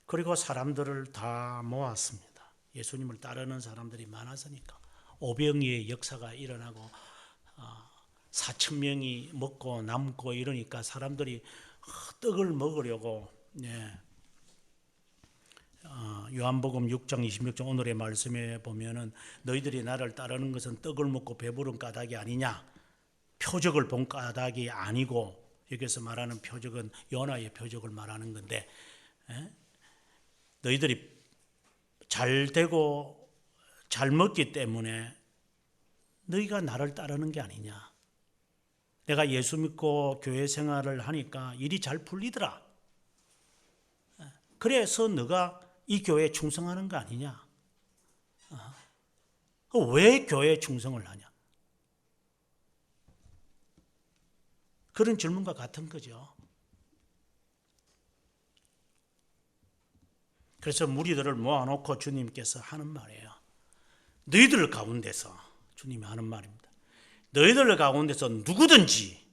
A: 그리고 사람들을 다 모았습니다. 예수님을 따르는 사람들이 많아서니까 오병이의 역사가 일어나고 4,000명이 먹고 남고 이러니까 사람들이 떡을 먹으려고 요한복음 6장 26절 오늘의 말씀에 보면은 너희들이 나를 따르는 것은 떡을 먹고 배부른 까닭이 아니냐, 표적을 본 까닭이 아니고, 여기서 말하는 표적은 요나의 표적을 말하는 건데, 너희들이 잘 되고 잘 먹기 때문에 너희가 나를 따르는 게 아니냐. 내가 예수 믿고 교회 생활을 하니까 일이 잘 풀리더라. 그래서 너가 이 교회에 충성하는 거 아니냐. 왜 교회에 충성을 하냐. 그런 질문과 같은 거죠. 그래서 무리들을 모아놓고 주님께서 하는 말이에요. 너희들 가운데서, 주님이 하는 말입니다. 너희들 가운데서 누구든지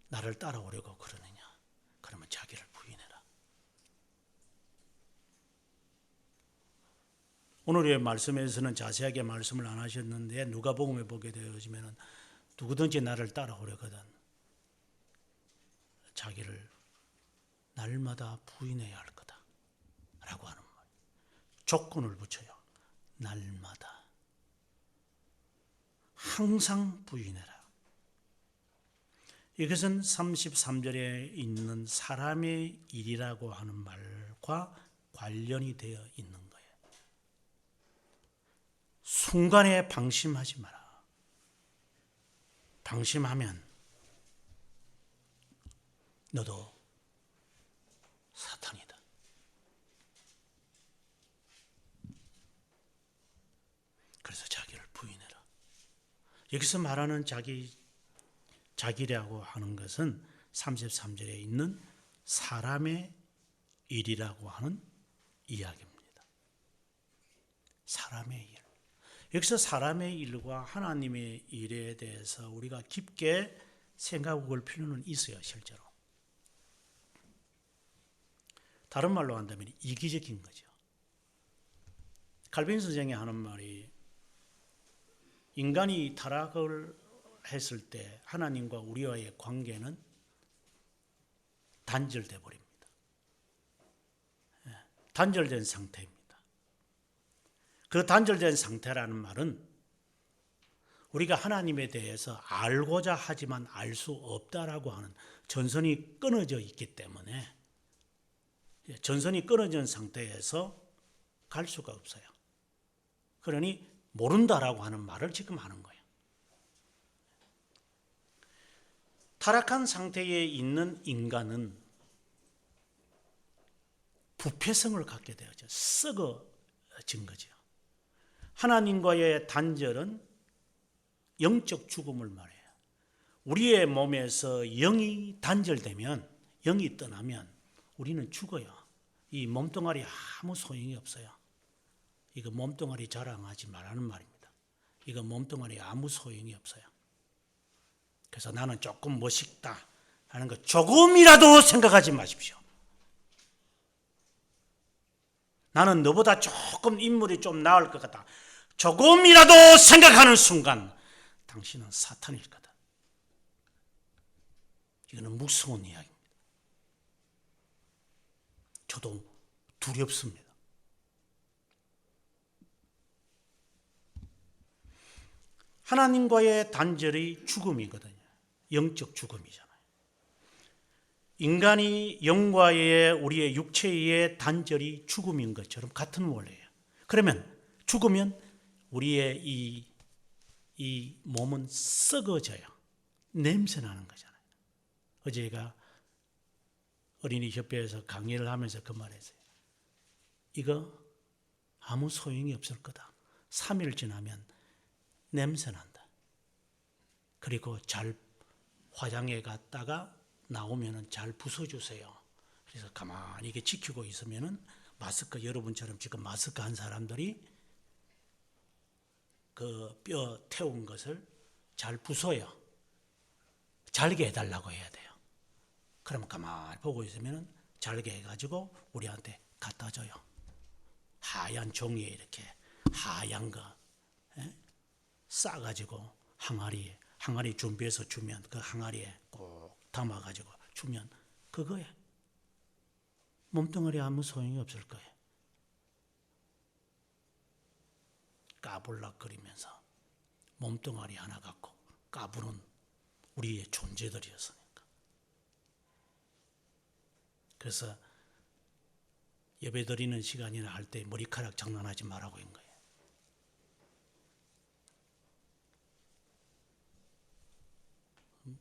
A: 나를 따라오려고 그러느냐, 그러면 자기를 부인해라. 오늘의 말씀에서는 자세하게 말씀을 안 하셨는데 누가복음에 보게 되어지면 누구든지 나를 따라오려거든 자기를 날마다 부인해야 할 거다 라고 하는 말. 조건을 붙여요. 날마다. 항상 부인해라. 이것은 33절에 있는 사람의 일이라고 하는 말과 관련이 되어 있는 거예요. 순간에 방심하지 마라. 방심하면 너도 사탄이다. 그래서 자기를 부인해라. 여기서 말하는 자기라고 하는 것은 33절에 있는 사람의 일이라고 하는 이야기입니다. 사람의 일. 여기서 사람의 일과 하나님의 일에 대해서 우리가 깊게 생각해 볼 필요는 있어요, 실제로. 다른 말로 한다면 이기적인 거죠. 칼빈 선생이 하는 말이 인간이 타락을 했을 때 하나님과 우리와의 관계는 단절돼 버립니다. 단절된 상태입니다. 그 단절된 상태라는 말은 우리가 하나님에 대해서 알고자 하지만 알 수 없다라고 하는 전선이 끊어져 있기 때문에 전선이 끊어진 상태에서 갈 수가 없어요. 그러니 모른다라고 하는 말을 지금 하는 거예요. 타락한 상태에 있는 인간은 부패성을 갖게 되어져 썩어진 거죠. 하나님과의 단절은 영적 죽음을 말해요. 우리의 몸에서 영이 단절되면, 영이 떠나면 우리는 죽어요. 이 몸뚱아리 아무 소용이 없어요. 이거 몸뚱아리 자랑하지 말라는 말입니다. 이거 몸뚱아리 아무 소용이 없어요. 그래서 나는 조금 멋있다 하는 거 조금이라도 생각하지 마십시오. 나는 너보다 조금 인물이 좀 나을 것 같다. 조금이라도 생각하는 순간 당신은 사탄일 거다. 이거는 무서운 이야기입니다. 저도 두렵습니다. 하나님과의 단절이 죽음이거든요. 영적 죽음이잖아요. 인간이 영과의 우리의 육체의 단절이 죽음인 것처럼 같은 원리예요. 그러면 죽으면 우리의 이 몸은 썩어져요. 냄새 나는 거잖아요. 어제가 어린이 협회에서 강의를 하면서 그 말했어요. 이거 아무 소용이 없을 거다. 3일 지나면 냄새 난다. 그리고 잘 화장해 갔다가 나오면은 잘 부숴주세요. 그래서 가만히 이게 지키고 있으면은 마스크, 여러분처럼 지금 마스크 한 사람들이 그 뼈 태운 것을 잘 부숴요. 잘게 해달라고 해야 돼요. 그러면 가만히 보고 있으면은 잘게 해가지고 우리한테 갖다 줘요. 하얀 종이에 이렇게 하얀 거 싸가지고 항아리 준비해서 주면 그 항아리에 꼭 담아가지고 주면 그거에 몸뚱아리 아무 소용이 없을 거예요. 까불락거리면서 몸뚱아리 하나 갖고 까부는 우리의 존재들이었으니까. 그래서 예배 드리는 시간이나 할 때 머리카락 장난하지 말라고 한 거예요.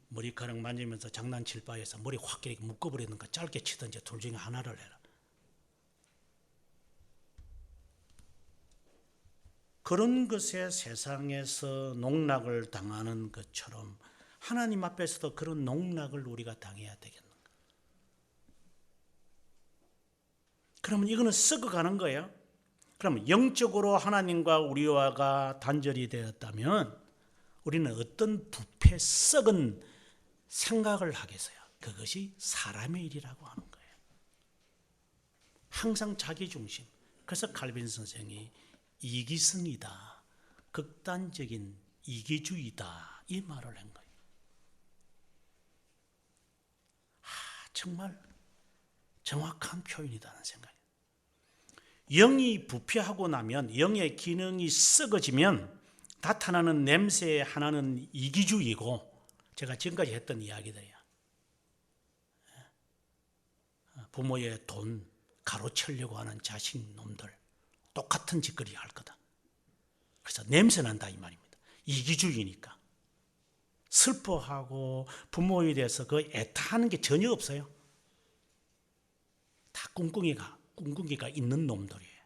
A: 머리카락 만지면서 장난칠 바에서 머리 확 이렇게 묶어버리든가 짧게 치든지 둘 중에 하나를 해라. 그런 것에 세상에서 농락을 당하는 것처럼 하나님 앞에서도 그런 농락을 우리가 당해야 되겠는가? 그러면 이거는 썩어가는 거예요. 그러면 영적으로 하나님과 우리와가 단절이 되었다면 우리는 어떤 부패 썩은 생각을 하겠어요? 그것이 사람의 일이라고 하는 거예요. 항상 자기중심. 그래서 칼빈 선생이 이기성이다, 극단적인 이기주의다, 이 말을 한 거예요. 정말 정확한 표현이다는 생각이에요. 영이 부패하고 나면, 영의 기능이 썩어지면 나타나는 냄새 하나는 이기주의고, 제가 지금까지 했던 이야기들이야. 부모의 돈 가로채려고 하는 자식놈들 똑같은 짓거리 할 거다. 그래서 냄새 난다 이 말입니다. 이기주의니까. 슬퍼하고 부모에 대해서 그 애타하는 게 전혀 없어요. 다 꿍꿍이가 있는 놈들이에요.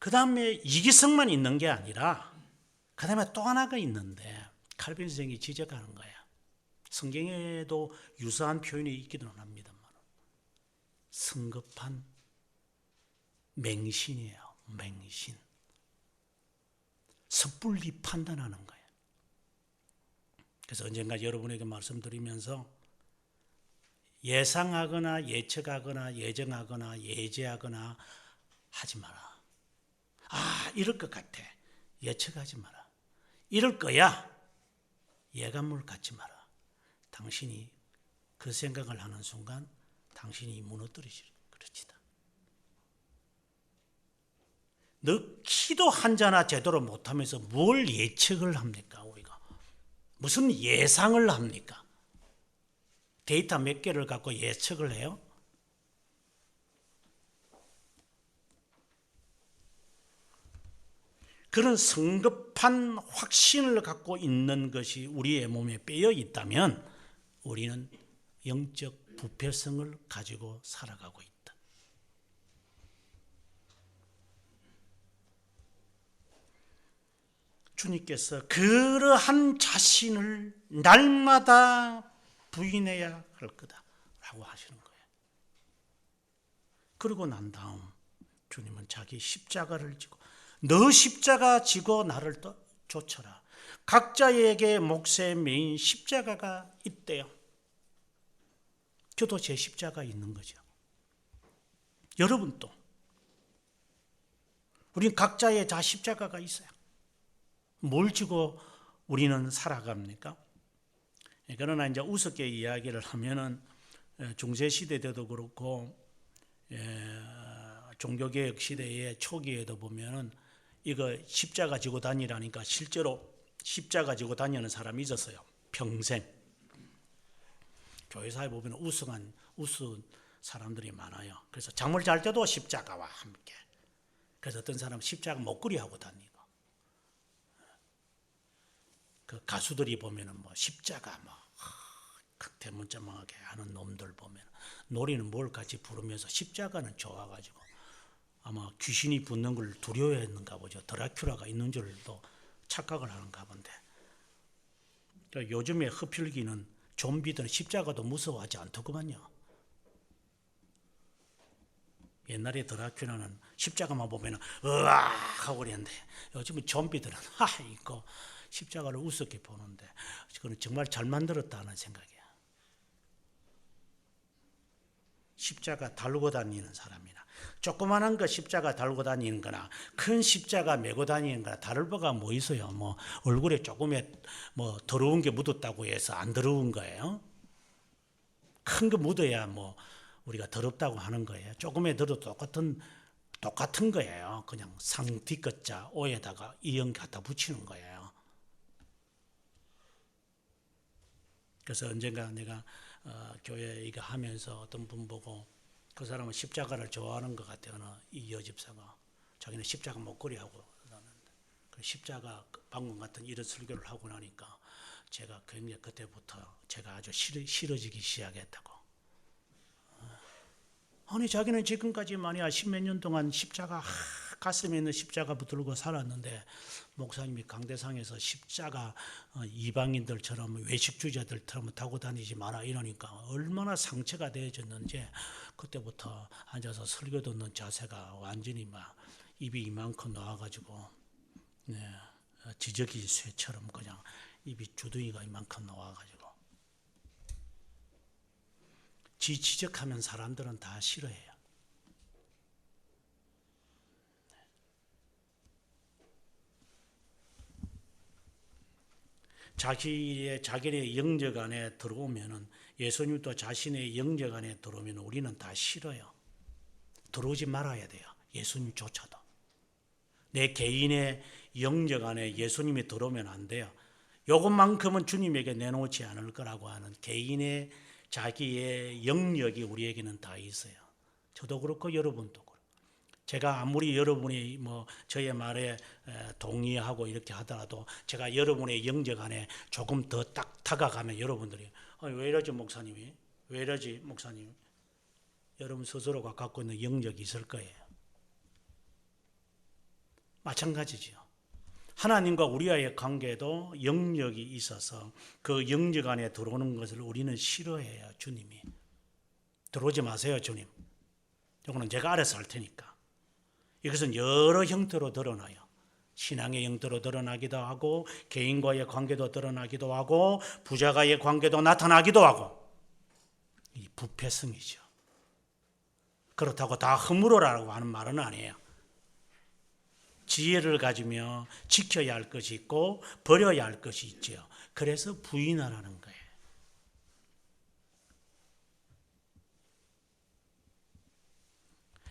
A: 그 다음에 이기성만 있는 게 아니라 그 다음에 또 하나가 있는데 칼빈 선생이 지적하는 거야. 성경에도 유사한 표현이 있기도 합니다만 성급한 맹신이에요. 맹신. 섣불리 판단하는 거예요. 그래서 언젠가 여러분에게 말씀드리면서 예상하거나 예측하거나 예정하거나 예제하거나 하지 마라. 이럴 것 같아. 예측하지 마라. 이럴 거야. 예감을 갖지 마라. 당신이 그 생각을 하는 순간 당신이 무너뜨리실 그렇지다. 너 키도 한자나 제대로 못하면서 뭘 예측을 합니까? 우리가 무슨 예상을 합니까? 데이터 몇 개를 갖고 예측을 해요? 그런 성급한 확신을 갖고 있는 것이 우리의 몸에 빼어 있다면 우리는 영적 부패성을 가지고 살아가고 있다. 주님께서 그러한 자신을 날마다 부인해야 할 거다라고 하시는 거예요. 그러고 난 다음 주님은 자기 십자가를 지고 너 십자가 지고 나를 쫓아라. 각자에게 몫에 매인 십자가가 있대요. 저도 제 십자가 있는 거죠. 여러분도 우린 각자의 다 십자가가 있어요. 뭘 지고 우리는 살아갑니까? 그러나 이제 우습게 이야기를 하면은 중세 시대 때도 그렇고 종교개혁 시대의 초기에도 보면은 이거 십자가 지고 다니라니까 실제로 십자가 지고 다니는 사람이 있었어요. 평생. 교회사에 보면 우스운 사람들이 많아요. 그래서 잠을 잘 때도 십자가와 함께. 그래서 어떤 사람은 십자가 목걸이 하고 다니고. 그 가수들이 보면은 뭐 십자가 대문자막하게 하는 놈들 보면 노래는 뭘 같이 부르면서 십자가는 좋아가지고 아마 귀신이 붙는 걸 두려워했는가 보죠. 드라큘라가 있는 줄도 착각을 하는가 본데. 요즘에 흡혈귀는 좀비들은 십자가도 무서워하지 않더구만요. 옛날에 드라큘라는 십자가만 보면 으악 하고 그랬는데 요즘은 좀비들은 이거 십자가를 우습게 보는데 그건 정말 잘 만들었다는 생각이야. 십자가 달고 다니는 사람이나 조그만한 거 십자가 달고 다니는 거나 큰 십자가 메고 다니는 거나 다를 바가 뭐 있어요. 뭐 얼굴에 조금의 뭐 더러운 게 묻었다고 해서 안 더러운 거예요. 큰 거 묻어야 뭐 우리가 더럽다고 하는 거예요. 조금에 들어도 똑같은 거예요. 그냥 상 뒤끝자 오에다가 이형 갖다 붙이는 거예요. 그래서 언젠가 내가 교회 이거 하면서 어떤 분 보고 그 사람은 십자가를 좋아하는 것 같아요. 이 여집사가 자기는 십자가 목걸이 하고 그 십자가 방금 같은 이런 설교를 하고 나니까 제가 굉장히 그때부터 제가 아주 싫어지기 시작했다고. 아니 자기는 지금까지 만약 10몇 년 동안 십자가 가슴에 있는 십자가 붙들고 살았는데 목사님이 강대상에서 십자가 이방인들처럼 외식주의자들처럼 타고 다니지 마라 이러니까 얼마나 상처가 되어졌는지 그때부터 앉아서 설교 듣는 자세가 완전히 막 입이 이만큼 나와가지고 지저귀 쇠처럼 그냥 입이 주둥이가 이만큼 나와가지고 지적하면 사람들은 다 싫어해요. 자기의 영적 안에 들어오면은 예수님도 자신의 영적 안에 들어오면 우리는 다 싫어요. 들어오지 말아야 돼요. 예수님조차도. 내 개인의 영적 안에 예수님이 들어오면 안 돼요. 요것만큼은 주님에게 내놓지 않을 거라고 하는 개인의 자기의 영역이 우리에게는 다 있어요. 저도 그렇고 여러분도 그렇고. 제가 아무리 여러분이 뭐 저의 말에 동의하고 이렇게 하더라도 제가 여러분의 영적 안에 조금 더 딱 다가가면 여러분들이 왜 이러지 목사님이? 왜 이러지 목사님? 여러분 스스로가 갖고 있는 영역이 있을 거예요. 마찬가지죠. 하나님과 우리와의 관계도 영역이 있어서 그 영역 안에 들어오는 것을 우리는 싫어해요. 주님이. 들어오지 마세요 주님. 이거는 제가 알아서 할 테니까. 이것은 여러 형태로 드러나요. 신앙의 형태로 드러나기도 하고 개인과의 관계도 드러나기도 하고 부자가의 관계도 나타나기도 하고 이 부패성이죠. 그렇다고 다 허물어라고 하는 말은 아니에요. 지혜를 가지며 지켜야 할 것이 있고 버려야 할 것이 있죠. 그래서 부인하라는 거예요.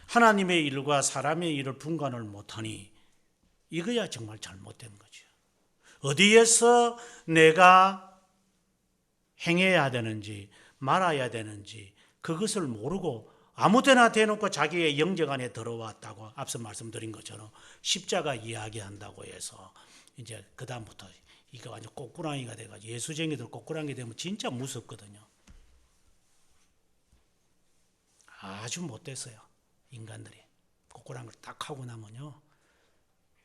A: 하나님의 일과 사람의 일을 분간을 못하니 이거야 정말 잘못된 거죠. 어디에서 내가 행해야 되는지 말아야 되는지 그것을 모르고 아무데나 대놓고 자기의 영적 안에 들어왔다고 앞서 말씀드린 것처럼 십자가 이야기한다고 해서 이제 그 다음부터 이거 완전 꼬꾸라기가 돼가지고 예수쟁이들 꼬꾸라기 되면 진짜 무섭거든요. 아주 못됐어요. 인간들이 꼬꾸라기를 딱 하고 나면요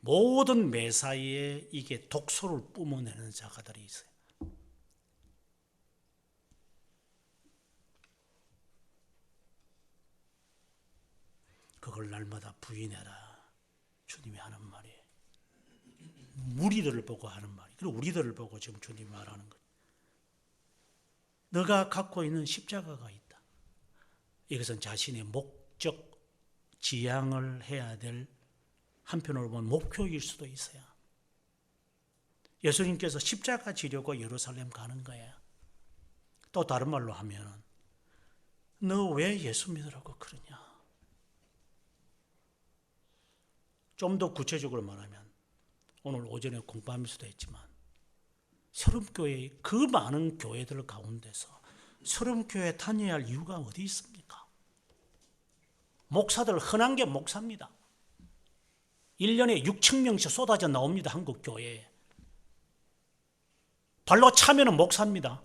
A: 모든 매사에 이게 독소를 뿜어내는 자가들이 있어요. 그걸 날마다 부인해라. 주님이 하는 말이에요. 무리들을 보고 하는 말이에요. 그리고 우리들을 보고 지금 주님이 말하는 거예요. 너가 갖고 있는 십자가가 있다. 이것은 자신의 목적, 지향을 해야 될 한편으로 보면 목표일 수도 있어요. 예수님께서 십자가 지려고 예루살렘 가는 거예요. 또 다른 말로 하면 너 왜 예수 믿으라고 그러냐? 좀 더 구체적으로 말하면 오늘 오전에 공부하면서도 했지만 서름교회 그 많은 교회들 가운데서 서름교회 다녀야 할 이유가 어디 있습니까? 목사들 흔한 게 목사입니다. 1년에 6천 명씩 쏟아져 나옵니다. 한국 교회에. 발로 차면 목사입니다.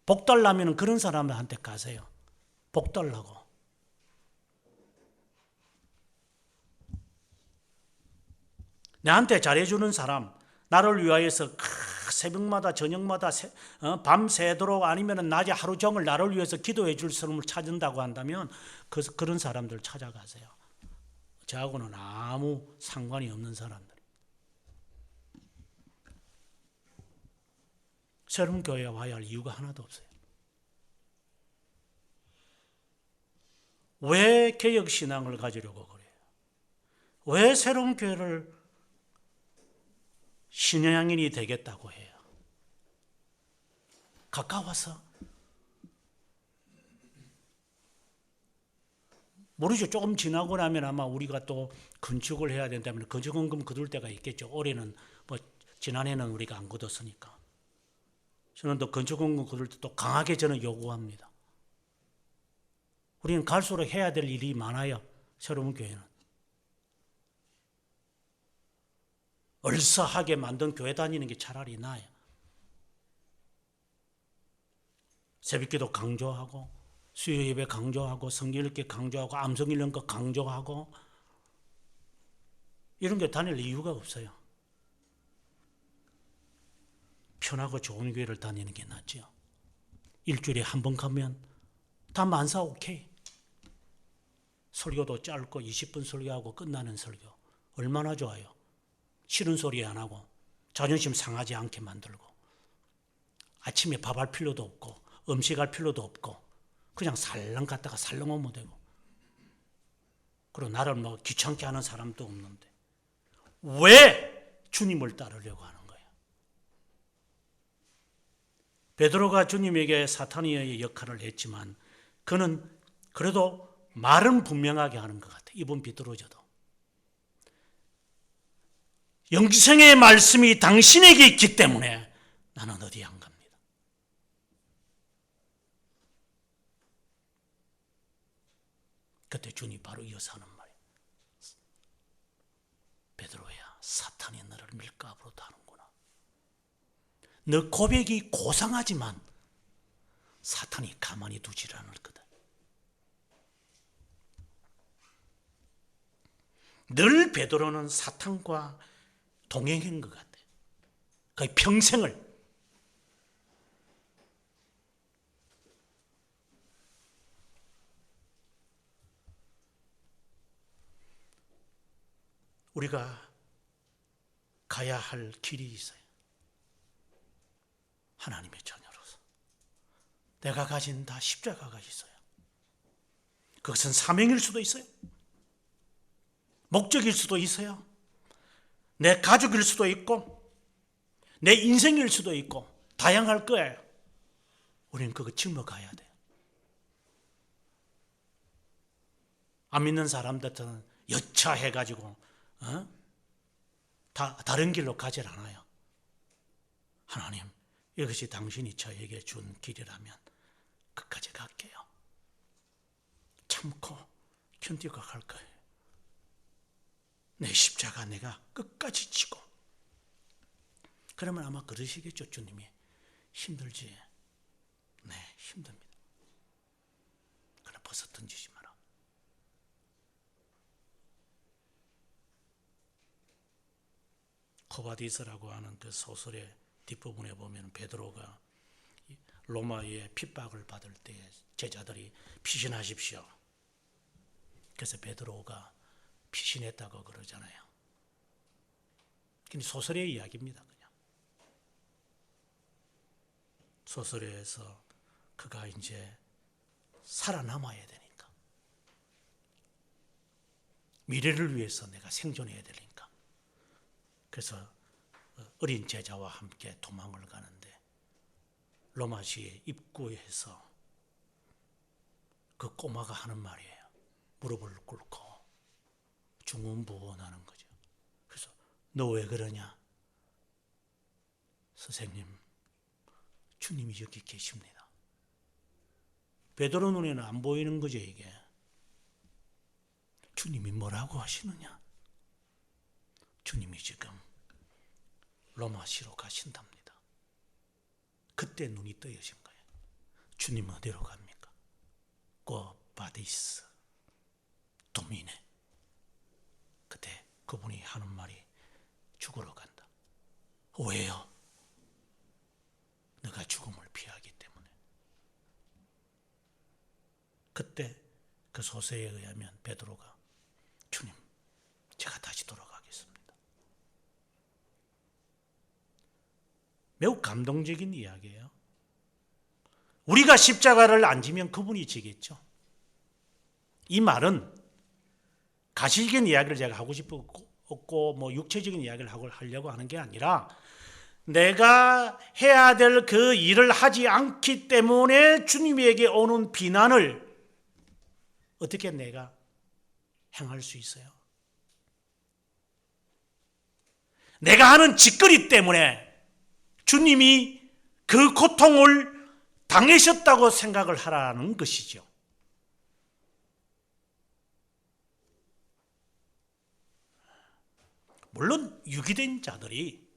A: 복 달라면 그런 사람한테 가세요. 복 달라고. 나한테 잘해주는 사람, 나를 위하여서 새벽마다 저녁마다 밤새도록 아니면 낮에 하루 종일 나를 위해서 기도해 줄 사람을 찾는다고 한다면 그런 사람들 찾아가세요. 저하고는 아무 상관이 없는 사람들. 새로운 교회에 와야 할 이유가 하나도 없어요. 왜 개혁신앙을 가지려고 그래요? 왜 새로운 교회를 신앙인이 되겠다고 해요? 가까워서? 모르죠. 조금 지나고 나면 아마 우리가 또 건축을 해야 된다면 건축원금 거둘 때가 있겠죠. 올해는 지난해는 우리가 안 거뒀으니까. 저는 또 건축원금 거둘 때 또 강하게 저는 요구합니다. 우리는 갈수록 해야 될 일이 많아요. 새로운 교회는. 얼싸하게 만든 교회 다니는 게 차라리 나아요. 새벽기도 강조하고 수요 예배 강조하고 성경 읽기 강조하고 암송 읽는 거 강조하고 이런 게 다닐 이유가 없어요. 편하고 좋은 교회를 다니는 게 낫죠. 일주일에 한 번 가면 다 만사 오케이. 설교도 짧고 20분 설교하고 끝나는 설교 얼마나 좋아요. 싫은 소리 안 하고 자존심 상하지 않게 만들고 아침에 밥할 필요도 없고 음식할 필요도 없고 그냥 살랑 갔다가 살랑 오면 되고 그리고 나를 뭐 귀찮게 하는 사람도 없는데 왜 주님을 따르려고 하는 거예요? 베드로가 주님에게 사탄의 역할을 했지만 그는 그래도 말은 분명하게 하는 것 같아요. 이번 비뚤어져도 영생의 말씀이 당신에게 있기 때문에 나는 어디 안 갑니다. 그때 주님이 바로 이어서 하는 말이에요. 베드로야, 사탄이 너를 밀가부로 다는구나. 너 고백이 고상하지만 사탄이 가만히 두질 않을 거다. 늘 베드로는 사탄과 동행한 것 같아요. 거의 평생을. 우리가 가야 할 길이 있어요. 하나님의 자녀로서. 내가 가진 다 십자가가 있어요. 그것은 사명일 수도 있어요. 목적일 수도 있어요. 내 가족일 수도 있고 내 인생일 수도 있고 다양할 거예요. 우리는 그거 짊어가야 돼요. 안 믿는 사람들은 여차해가지고 다른 길로 가질 않아요. 하나님, 이것이 당신이 저에게 준 길이라면 끝까지 갈게요. 참고 견디고 갈 거예요. 내 십자가 내가 끝까지 지고. 그러면 아마 그러시겠죠. 주님이 힘들지? 네, 힘듭니다. 그러나 벗어 던지지 마라. 코바디스라고 하는 그 소설의 뒷부분에 보면 베드로가 로마의 핍박을 받을 때 제자들이 피신하십시오. 그래서 베드로가 피신했다고 그러잖아요. 근데 소설의 이야기입니다. 그냥 소설에서 그가 이제 살아남아야 되니까, 미래를 위해서 내가 생존해야 되니까, 그래서 어린 제자와 함께 도망을 가는데 로마시의 입구에서 그 꼬마가 하는 말이에요. 무릎을 꿇고 중언부언하는 거죠. 그래서 너 왜 그러냐? 선생님, 주님이 여기 계십니다. 베드로 눈에는 안 보이는 거죠, 이게. 주님이 뭐라고 하시느냐? 주님이 지금 로마시로 가신답니다. 그때 눈이 떠여진 거예요. 주님 어디로 갑니까? 꼬바디스 도미네. 그때 그분이 하는 말이 죽으러 간다. 왜요? 내가 죽음을 피하기 때문에. 그때 그 소설에 의하면 베드로가 주님, 제가 다시 돌아가겠습니다. 매우 감동적인 이야기예요. 우리가 십자가를 안 지면 그분이 지겠죠. 이 말은 가시적인 이야기를 제가 하고 싶었고 뭐 육체적인 이야기를 하려고 하는 게 아니라 내가 해야 될 그 일을 하지 않기 때문에 주님에게 오는 비난을 어떻게 내가 행할 수 있어요? 내가 하는 짓거리 때문에 주님이 그 고통을 당하셨다고 생각을 하라는 것이죠. 물론 유기된 자들이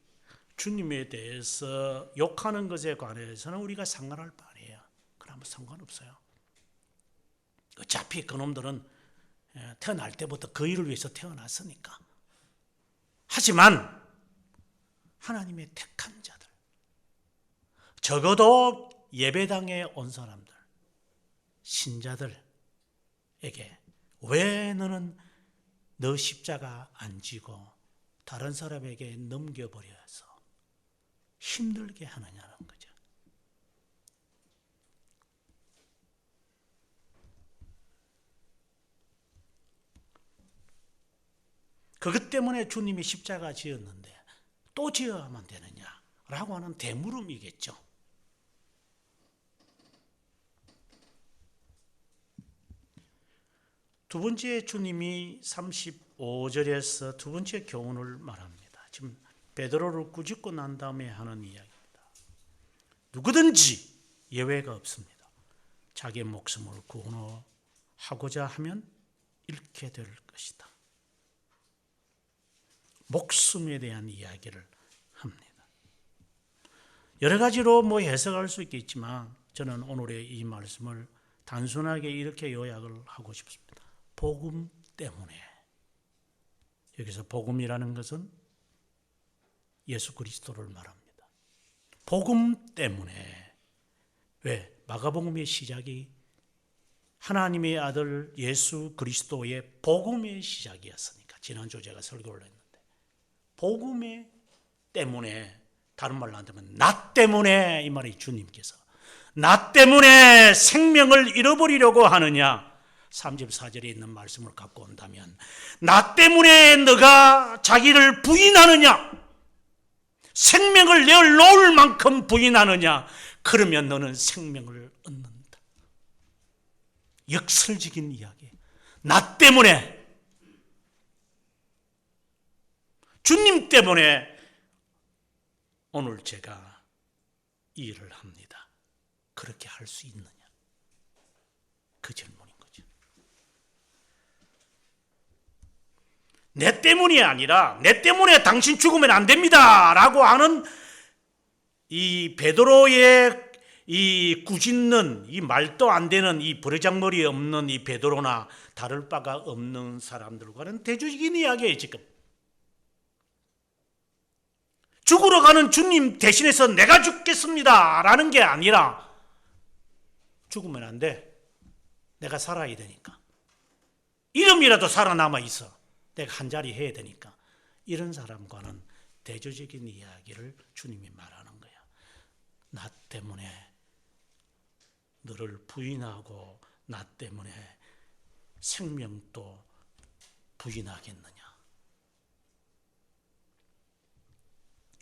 A: 주님에 대해서 욕하는 것에 관해서는 우리가 상관할 바 아니에요. 그러면 상관없어요. 어차피 그놈들은 태어날 때부터 그 일을 위해서 태어났으니까. 하지만 하나님의 택한 자들, 적어도 예배당에 온 사람들, 신자들에게 왜 너는 너 십자가 안 지고 다른 사람에게 넘겨버려서 힘들게 하느냐는 거죠. 그것 때문에 주님이 십자가 지었는데 또 지어야만 되느냐라고 하는 대물음이겠죠. 두 번째, 주님이 35절에서 두 번째 교훈을 말합니다. 지금 베드로를 꾸짖고 난 다음에 하는 이야기입니다. 누구든지 예외가 없습니다. 자기의 목숨을 구원하고자 하면 잃게 될 것이다. 목숨에 대한 이야기를 합니다. 여러 가지로 해석할 수 있겠지만 저는 오늘의 이 말씀을 단순하게 이렇게 요약을 하고 싶습니다. 복음 때문에. 여기서 복음이라는 것은 예수 그리스도를 말합니다. 복음 때문에. 왜? 마가복음의 시작이 하나님의 아들 예수 그리스도의 복음의 시작이었으니까. 지난주 제가 설교를 했는데 복음의 때문에, 다른 말로 한다면 나 때문에, 이 말이 주님께서 나 때문에 생명을 잃어버리려고 하느냐, 34절에 있는 말씀을 갖고 온다면 나 때문에 너가 자기를 부인하느냐, 생명을 내어놓을 만큼 부인하느냐, 그러면 너는 생명을 얻는다. 역설적인 이야기. 나 때문에, 주님 때문에 오늘 제가 이 일을 합니다. 그렇게 할 수 있느냐? 그 질문인 거죠. 내 때문이 아니라 내 때문에 당신 죽으면 안 됩니다 라고 하는 이 베드로의 이 꾸짖는, 이 말도 안 되는, 이 버르장머리 없는 이 베드로나 다를 바가 없는 사람들과는 대조적인 이야기예요. 지금 죽으러 가는 주님 대신해서 내가 죽겠습니다 라는 게 아니라 죽으면 안 돼. 내가 살아야 되니까. 이름이라도 살아남아 있어. 내가 한 자리 해야 되니까. 이런 사람과는 대조적인 이야기를 주님이 말하는 거야. 나 때문에 너를 부인하고 나 때문에 생명도 부인하겠느냐.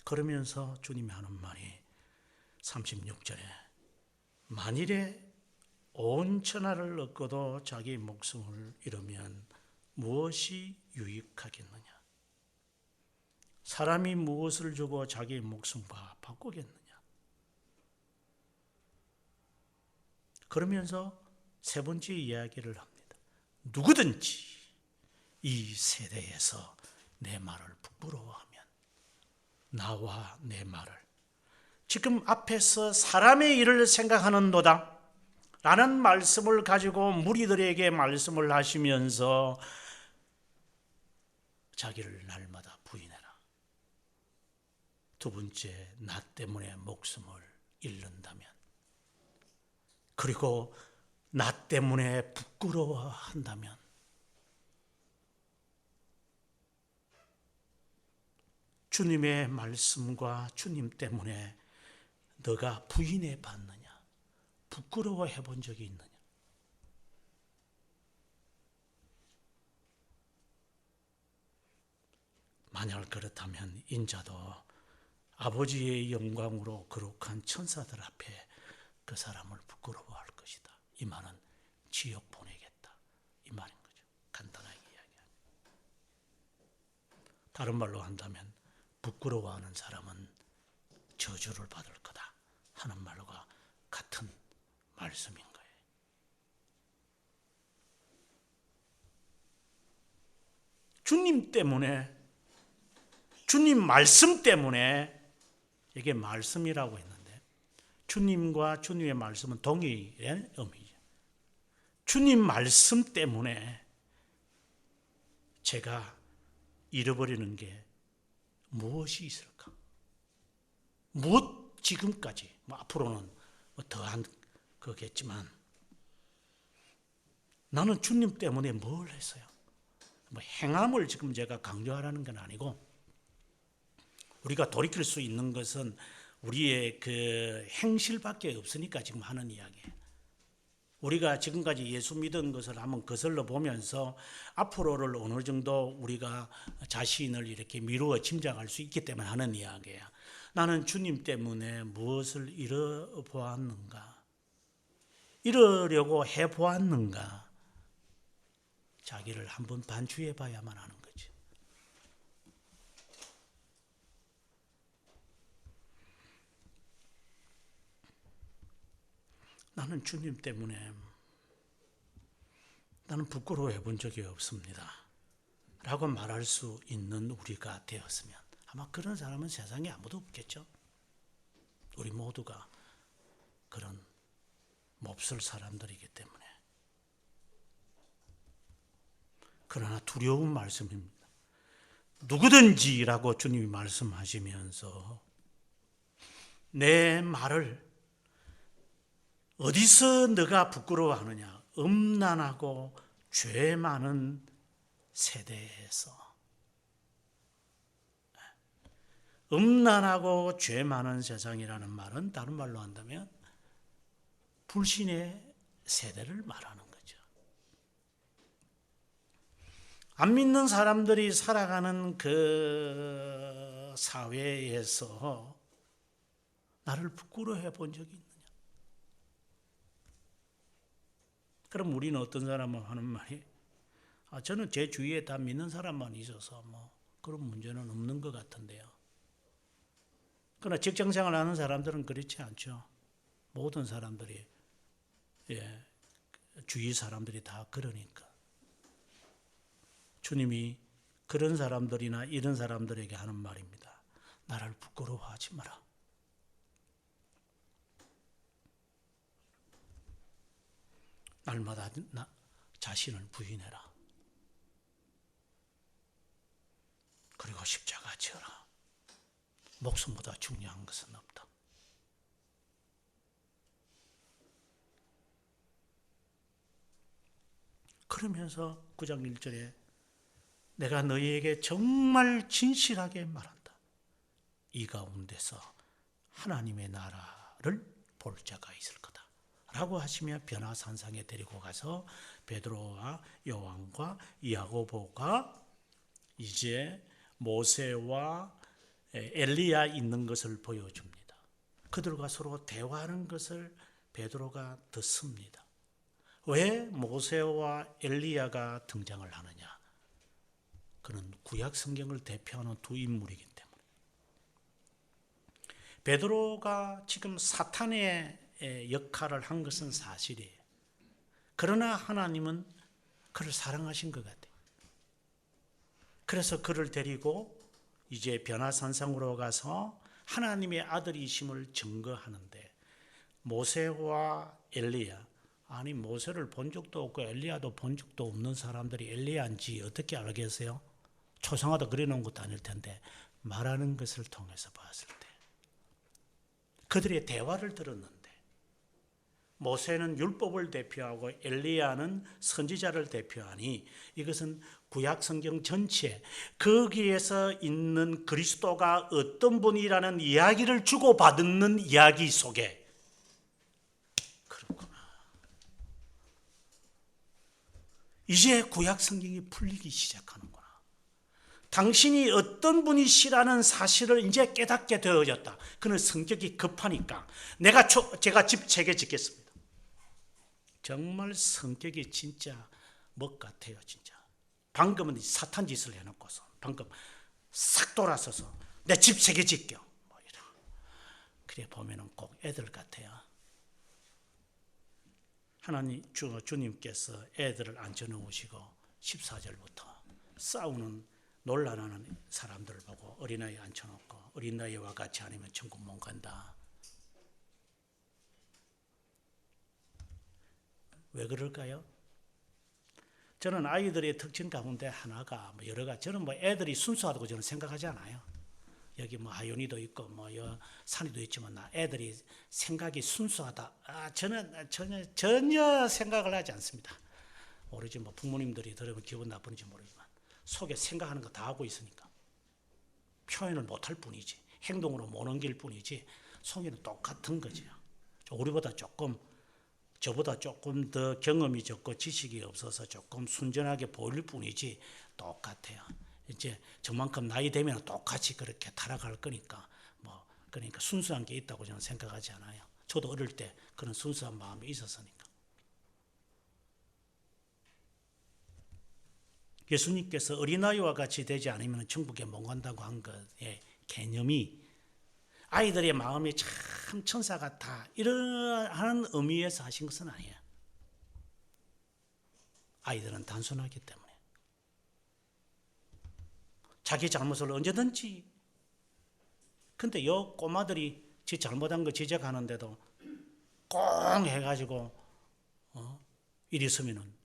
A: 그러면서 주님이 하는 말이 36절에 만일에 온 천하를 얻고도 자기 목숨을 잃으면 무엇이 유익하겠느냐? 사람이 무엇을 주고 자기 목숨과 바꾸겠느냐? 그러면서 세 번째 이야기를 합니다. 누구든지 이 세대에서 내 말을 부끄러워하면 나와 내 말을, 지금 앞에서 사람의 일을 생각하는도다 라는 말씀을 가지고 무리들에게 말씀을 하시면서 자기를 날마다 부인해라. 두 번째, 나 때문에 목숨을 잃는다면, 그리고 나 때문에 부끄러워한다면 주님의 말씀과 주님 때문에 너가 부인해 봤느냐? 부끄러워해 본 적이 있느냐? 만약 그렇다면 인자도 아버지의 영광으로 거룩한 천사들 앞에 그 사람을 부끄러워할 것이다. 이 말은 지옥 보내겠다. 이 말인 거죠. 간단하게 이야기하면. 다른 말로 한다면 부끄러워하는 사람은 저주를 받을 거다 하는 말과 같은 말씀인 거예요. 주님 때문에, 주님 말씀 때문에, 이게 말씀이라고 했는데 주님과 주님의 말씀은 동의의 의미죠. 주님 말씀 때문에 제가 잃어버리는 게 무엇이 있을까? 무엇 지금까지, 앞으로는 더한 거겠지만 나는 주님 때문에 뭘 했어요? 행함을 지금 제가 강조하라는 건 아니고, 우리가 돌이킬 수 있는 것은 우리의 그 행실밖에 없으니까 지금 하는 이야기예요. 우리가 지금까지 예수 믿은 것을 한번 거슬러 보면서 앞으로를 어느 정도 우리가 자신을 이렇게 미루어 짐작할 수 있기 때문에 하는 이야기예요. 나는 주님 때문에 무엇을 잃어보았는가? 이러려고 해보았는가? 자기를 한번 반추해 봐야만 하는 거지. 나는 주님 때문에 나는 부끄러워해 본 적이 없습니다 라고 말할 수 있는 우리가 되었으면, 아마 그런 사람은 세상에 아무도 없겠죠. 우리 모두가 그런 몹쓸 사람들이기 때문에. 그러나 두려운 말씀입니다. 누구든지라고 주님이 말씀하시면서 내 말을 어디서 너가 부끄러워하느냐? 음란하고 죄 많은 세대에서. 음란하고 죄 많은 세상이라는 말은 다른 말로 한다면 불신의 세대를 말하는 거죠. 안 믿는 사람들이 살아가는 그 사회에서 나를 부끄러워해 본 적이 있느냐? 그럼 우리는 어떤 사람은 하는 말이, 저는 제 주위에 다 믿는 사람만 있어서 그런 문제는 없는 것 같은데요. 그러나 직장생활 하는 사람들은 그렇지 않죠. 모든 사람들이, 주위 사람들이 다 그러니까. 주님이 그런 사람들이나 이런 사람들에게 하는 말입니다. 나를 부끄러워하지 마라. 날마다 자신을 부인해라. 그리고 십자가 지어라. 목숨보다 중요한 것은 없다. 그러면서 9장 1절에 내가 너희에게 정말 진실하게 말한다. 이 가운데서 하나님의 나라를 볼 자가 있을 거다 라고 하시며 변화산상에 데리고 가서 베드로와 요한과 야고보가 이제 모세와 엘리야 있는 것을 보여줍니다. 그들과 서로 대화하는 것을 베드로가 듣습니다. 왜 모세와 엘리야가 등장을 하느냐? 그는 구약 성경을 대표하는 두 인물이기 때문에. 베드로가 지금 사탄의 역할을 한 것은 사실이에요. 그러나 하나님은 그를 사랑하신 것 같아요. 그래서 그를 데리고 이제 변화산상으로 가서 하나님의 아들이심을 증거하는데, 모세와 엘리야, 아니 모세를 본 적도 없고 엘리야도 본 적도 없는 사람들이 엘리야인지 어떻게 알겠어요? 초상화도 그려놓은 것도 아닐 텐데 말하는 것을 통해서 봤을 때 그들의 대화를 들었는데, 모세는 율법을 대표하고 엘리야는 선지자를 대표하니 이것은 구약 성경 전체, 거기에서 있는 그리스도가 어떤 분이라는 이야기를 주고받는 이야기 속에, 그렇구나, 이제 구약 성경이 풀리기 시작하는구나. 당신이 어떤 분이시라는 사실을 이제 깨닫게 되어졌다. 그는 성격이 급하니까 제가 집 3개 짓겠습니다. 정말 성격이 진짜 먹 같아요. 진짜. 방금은 사탄 짓을 해놓고서 방금 싹 돌아서서 내 집 3개 짓겨. 뭐 이런. 그래 보면은 꼭 애들 같아요. 하나님 주님께서 애들을 앉혀놓으시고 14절부터 싸우는 논란하는 사람들을 보고 어린아이 앉혀놓고 어린아이와 같이 아니면 천국 못 간다. 왜 그럴까요? 저는 아이들의 특징 가운데 하나가 여러 가지, 저는 애들이 순수하다고 저는 생각하지 않아요. 여기 하윤이도 있고 산이도 있지만 애들이 생각이 순수하다. 저는 전혀 생각을 하지 않습니다. 모르지 부모님들이 들으면 기분 나쁜지 모르지만 속에 생각하는 거 다 하고 있으니까 표현을 못할 뿐이지 행동으로 못 옮길 뿐이지 속에는 똑같은 거죠. 저보다 조금 더 경험이 적고 지식이 없어서 조금 순전하게 보일 뿐이지 똑같아요. 이제 저만큼 나이 되면 똑같이 그렇게 타락할 거니까 그러니까 순수한 게 있다고 저는 생각하지 않아요. 저도 어릴 때 그런 순수한 마음이 있었으니까. 예수님께서 어린아이와 같이 되지 않으면 천국에 못 간다고 한 것의 개념이 아이들의 마음이 참 천사 같아 이러한 의미에서 하신 것은 아니에요. 아이들은 단순하기 때문에 자기 잘못을 언제든지, 근데 요 꼬마들이 지 잘못한 거 지적하는데도 꽁 해가지고 이리 서면은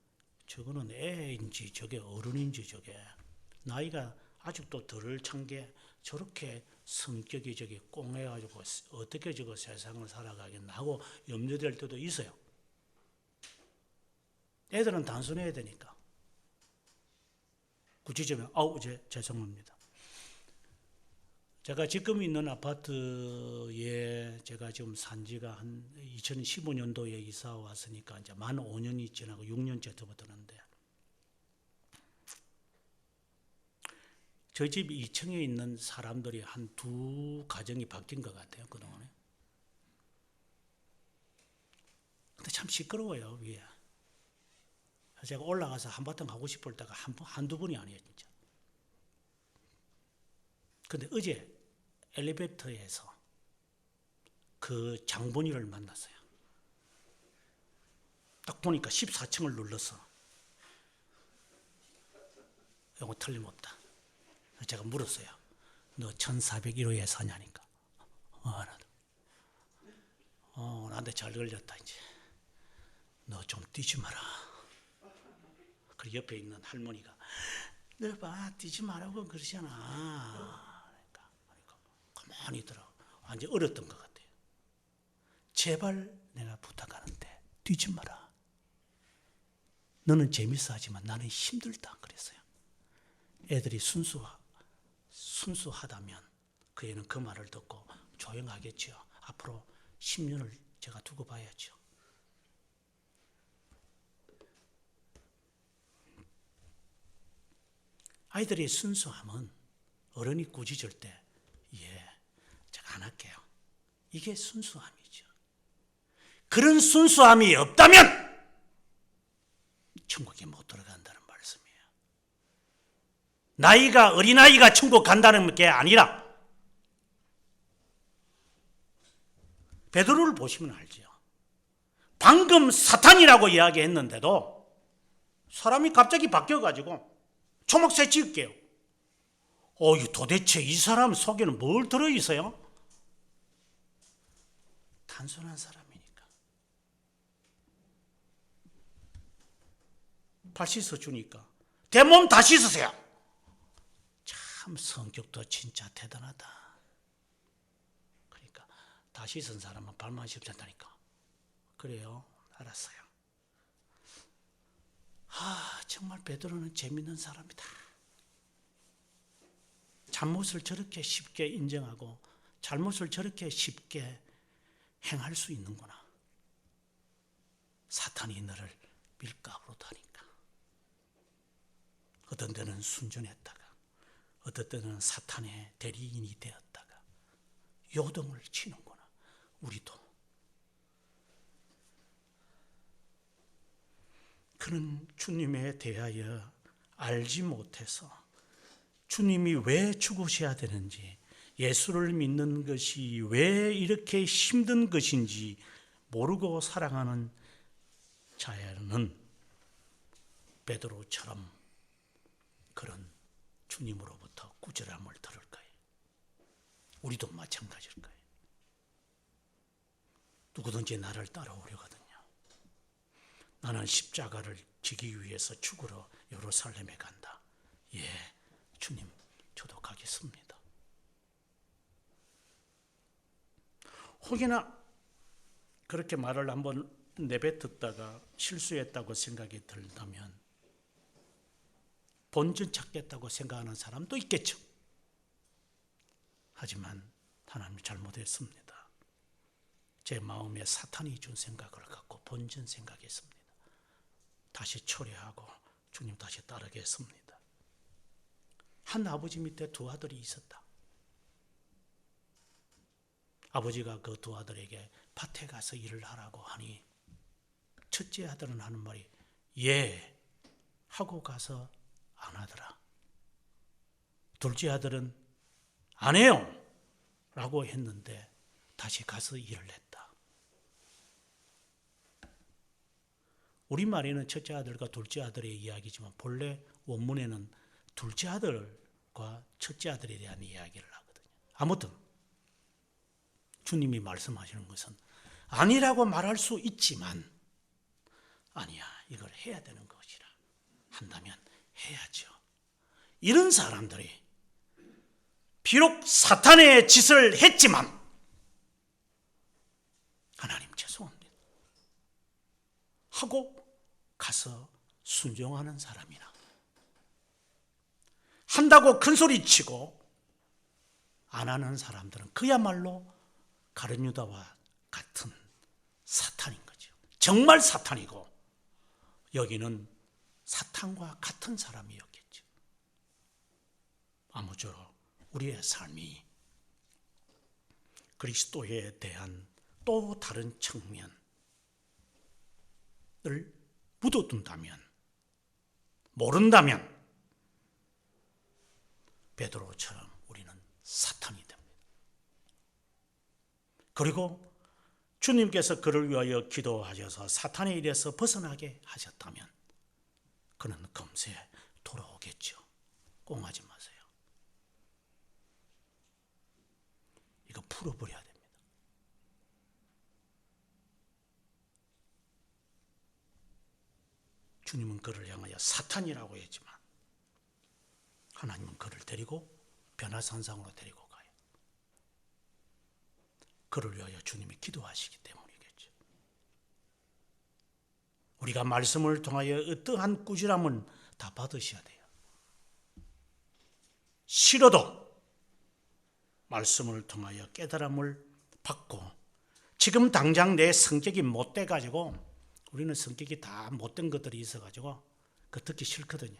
A: 저거는 애인지 저게 어른인지 저게 나이가 아직도 덜 찬 게 저렇게 성격이 저기 꽁해가지고 어떻게 저거 세상을 살아가겠나 하고 염려될 때도 있어요. 애들은 단순해야 되니까. 구체적으로 죄송합니다. 제가 지금 있는 아파트에 제가 지금 산 지가 한 2015년도에 이사 왔으니까 이제 만 5년이 지나고 6년째 접어드는데 저희 집 2층에 있는 사람들이 한 2가정이 바뀐 것 같아요, 그동안에. 근데 참 시끄러워요, 위에. 제가 올라가서 한바탕 하고 싶을 때가 한두 번이 아니에요, 진짜. 근데 어제 엘리베이터에서 그 장본인을 만났어요. 딱 보니까 14층을 눌러서 이거 틀림없다. 제가 물었어요. 너 1401호에 사냐니까. 나한테 잘 걸렸다 이제. 너 좀 뛰지 마라. 그리고 옆에 있는 할머니가 너 봐 뛰지 말라고 그러잖아. 그러니까 가만히 있더라고. 완전 얼었던 것 같아요. 제발 내가 부탁하는데 뛰지 마라. 너는 재밌어 하지만 나는 힘들다 그랬어요. 애들이 순수하다면 그 애는 그 말을 듣고 조용하겠죠. 앞으로 10년을 제가 두고 봐야죠. 아이들의 순수함은 어른이 꾸짖을 때 제가 안 할게요. 이게 순수함이죠. 그런 순수함이 없다면 천국에 못 들어간다는 말씀이에요. 어린아이가 천국 간다는 게 아니라 베드로를 보시면 알죠. 방금 사탄이라고 이야기했는데도 사람이 갑자기 바뀌어가지고 초목새 찍을게요. 도대체 이 사람 속에는 뭘 들어있어요? 단순한 사람이니까. 발 씻어주니까 내 몸 다 씻으세요. 참 성격도 진짜 대단하다. 그러니까 다 씻은 사람은 발만 씻는다니까. 그래요? 알았어요. 정말 베드로는 재밌는 사람이다. 잘못을 저렇게 쉽게 인정하고 잘못을 저렇게 쉽게 행할 수 있는구나. 사탄이 너를 밀가부로 다니까. 어떤 데는 순전했다가 어떨 때는 사탄의 대리인이 되었다가 요동을 치는구나. 우리도 그는 주님에 대하여 알지 못해서 주님이 왜 죽으셔야 되는지, 예수를 믿는 것이 왜 이렇게 힘든 것인지 모르고 살아가는 자야는 베드로처럼 그런 주님으로부터 꾸지람을 들을 거예요. 우리도 마찬가지일 거예요. 누구든지 나를 따라오려거든요. 나는 십자가를 지기 위해서 죽으러 예루살렘에 간다. 예, 주님, 저도 가겠습니다. 혹여나 그렇게 말을 한번 내뱉었다가 실수했다고 생각이 들다면 본전 찾겠다고 생각하는 사람도 있겠죠. 하지만 하나님 잘못했습니다. 제 마음에 사탄이 준 생각을 갖고 본전 생각했습니다. 다시 초래하고 주님 다시 따르겠습니다. 한 아버지 밑에 두 아들이 있었다. 아버지가 그 두 아들에게 밭에 가서 일을 하라고 하니 첫째 아들은 하는 말이 예 하고 가서 안 하더라. 둘째 아들은 안 해요 라고 했는데 다시 가서 일을 했다. 우리말에는 첫째 아들과 둘째 아들의 이야기지만 본래 원문에는 둘째 아들과 첫째 아들에 대한 이야기를 하거든요. 아무튼 주님이 말씀하시는 것은 아니라고 말할 수 있지만 아니야, 이걸 해야 되는 것이라 한다면 해야죠. 이런 사람들이 비록 사탄의 짓을 했지만 하나님 죄송합니다 하고 가서 순종하는 사람이나 한다고 큰소리치고 안 하는 사람들은 그야말로 가룟 유다와 같은 사탄인 거죠. 정말 사탄이고 여기는 사탄과 같은 사람이었겠죠. 아무쪼록 우리의 삶이 그리스도에 대한 또 다른 측면을 묻어둔다면, 모른다면 베드로처럼 우리는 사탄이 됩니다. 그리고 주님께서 그를 위하여 기도하셔서 사탄의 일에서 벗어나게 하셨다면 그는 금세 돌아오겠죠. 꽁하지 마세요. 이거 풀어버려야 됩니다. 주님은 그를 향하여 사탄이라고 했지만 하나님은 그를 데리고 변화산상으로 데리고 가요. 그를 위하여 주님이 기도하시기 때문이겠죠. 우리가 말씀을 통하여 어떠한 꾸지람은 다 받으셔야 돼요. 싫어도 말씀을 통하여 깨달음을 받고, 지금 당장 내 성격이 못돼 가지고, 우리는 성격이 다 못된 것들이 있어 가지고 그 듣기 싫거든요.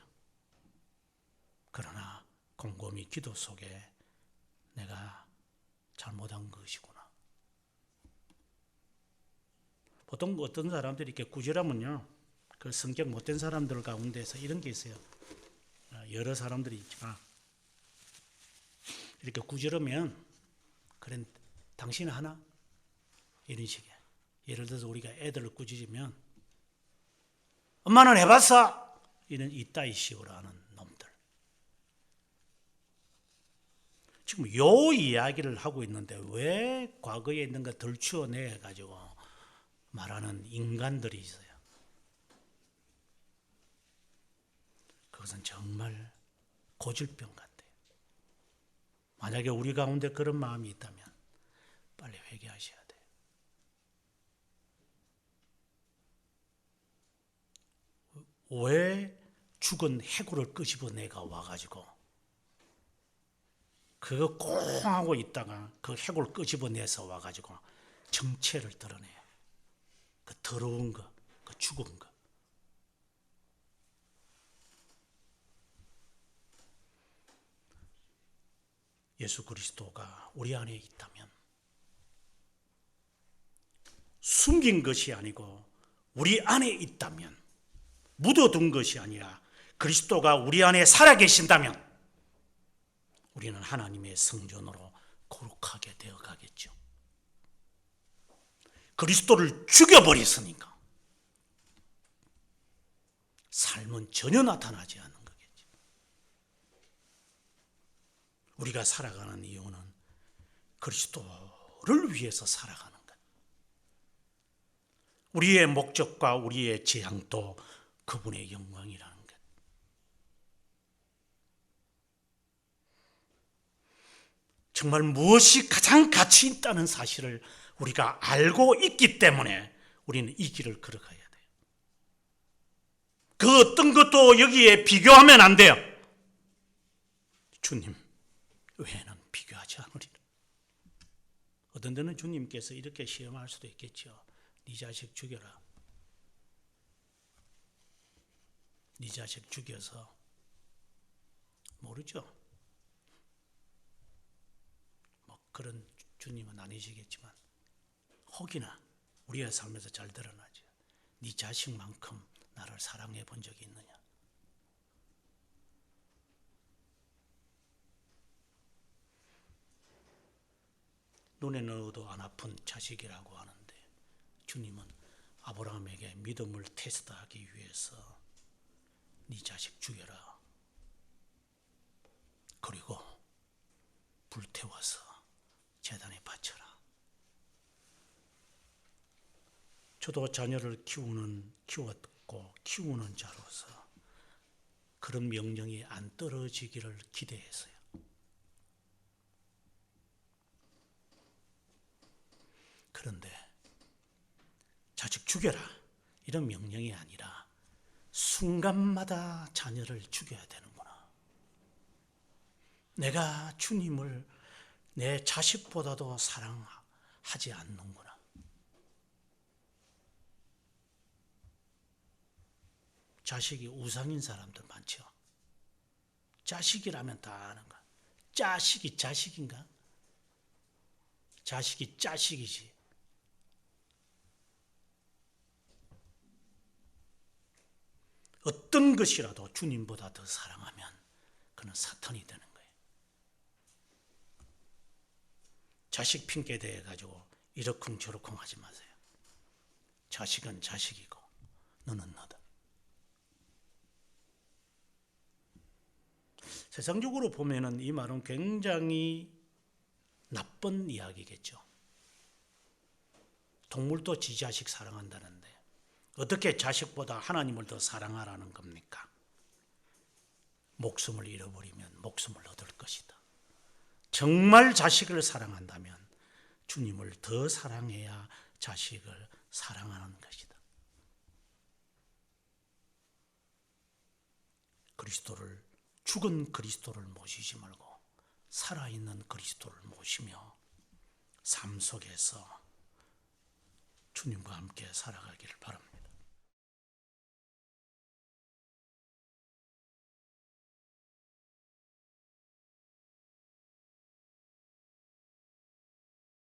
A: 그러나 곰곰이 기도 속에 내가 잘못한 것이구나. 보통 어떤 사람들이 이렇게 꾸지람은요, 그 성격 못된 사람들 가운데서 이런 게 있어요. 여러 사람들이 있지만 이렇게 꾸지르면 그래 당신 하나? 이런 식이야. 예를 들어서 우리가 애들을 꾸짖으면 엄마는 해봤어? 이런 이따위 식으로 하는 놈들. 지금 요 이야기를 하고 있는데 왜 과거에 있는 거 덜 추어내 가지고 말하는 인간들이 있어요. 그것은 정말 고질병 같아요. 만약에 우리 가운데 그런 마음이 있다면 빨리 회개하셔야 돼요. 왜 죽은 해골을 끄집어내가 와가지고 그거 꽁 하고 있다가 그 해골 끄집어내서 와가지고 정체를 드러내요. 그 더러운 거, 그 죽은 거. 예수 그리스도가 우리 안에 있다면 숨긴 것이 아니고 우리 안에 있다면, 묻어둔 것이 아니라 그리스도가 우리 안에 살아계신다면 우리는 하나님의 성전으로 거룩하게 되어 가겠죠. 그리스도를 죽여버렸으니까 삶은 전혀 나타나지 않는 거겠죠. 우리가 살아가는 이유는 그리스도를 위해서 살아가는 것. 우리의 목적과 우리의 지향도 그분의 영광이라는 것. 정말 무엇이 가장 가치 있다는 사실을 우리가 알고 있기 때문에 우리는 이 길을 걸어가야 돼요. 그 어떤 것도 여기에 비교하면 안 돼요. 주님 외에는 비교하지 않으리라. 어떤 데는 주님께서 이렇게 시험할 수도 있겠죠. 네 자식 죽여라. 네 자식 죽여서, 모르죠. 뭐 그런 주님은 아니시겠지만 혹이나 우리의 삶에서 잘 드러나죠. 네 자식만큼 나를 사랑해 본 적이 있느냐. 눈에 넣어도 안 아픈 자식이라고 하는데 주님은 아브라함에게 믿음을 테스트하기 위해서 네 자식 죽여라. 그리고 불태워서 제단에 바쳐라. 저도 자녀를 키웠고 키우는 자로서 그런 명령이 안 떨어지기를 기대했어요. 그런데 자식 죽여라 이런 명령이 아니라 순간마다 자녀를 죽여야 되는구나. 내가 주님을 내 자식보다도 사랑하지 않는구나. 자식이 우상인 사람들 많죠. 자식이라면 다 아는 거야. 자식이 자식인가? 자식이 자식이지. 어떤 것이라도 주님보다 더 사랑하면 그는 사탄이 되는 거예요. 자식 핑계 대해 가지고 이러쿵저러쿵 하지 마세요. 자식은 자식이고 너는 너다. 세상적으로 보면은 이 말은 굉장히 나쁜 이야기겠죠. 동물도 지 자식 사랑한다는데 어떻게 자식보다 하나님을 더 사랑하라는 겁니까? 목숨을 잃어버리면 목숨을 얻을 것이다. 정말 자식을 사랑한다면 주님을 더 사랑해야 자식을 사랑하는 것이다. 죽은 그리스도를 모시지 말고 살아있는 그리스도를 모시며 삶 속에서 주님과 함께 살아가기를 바랍니다.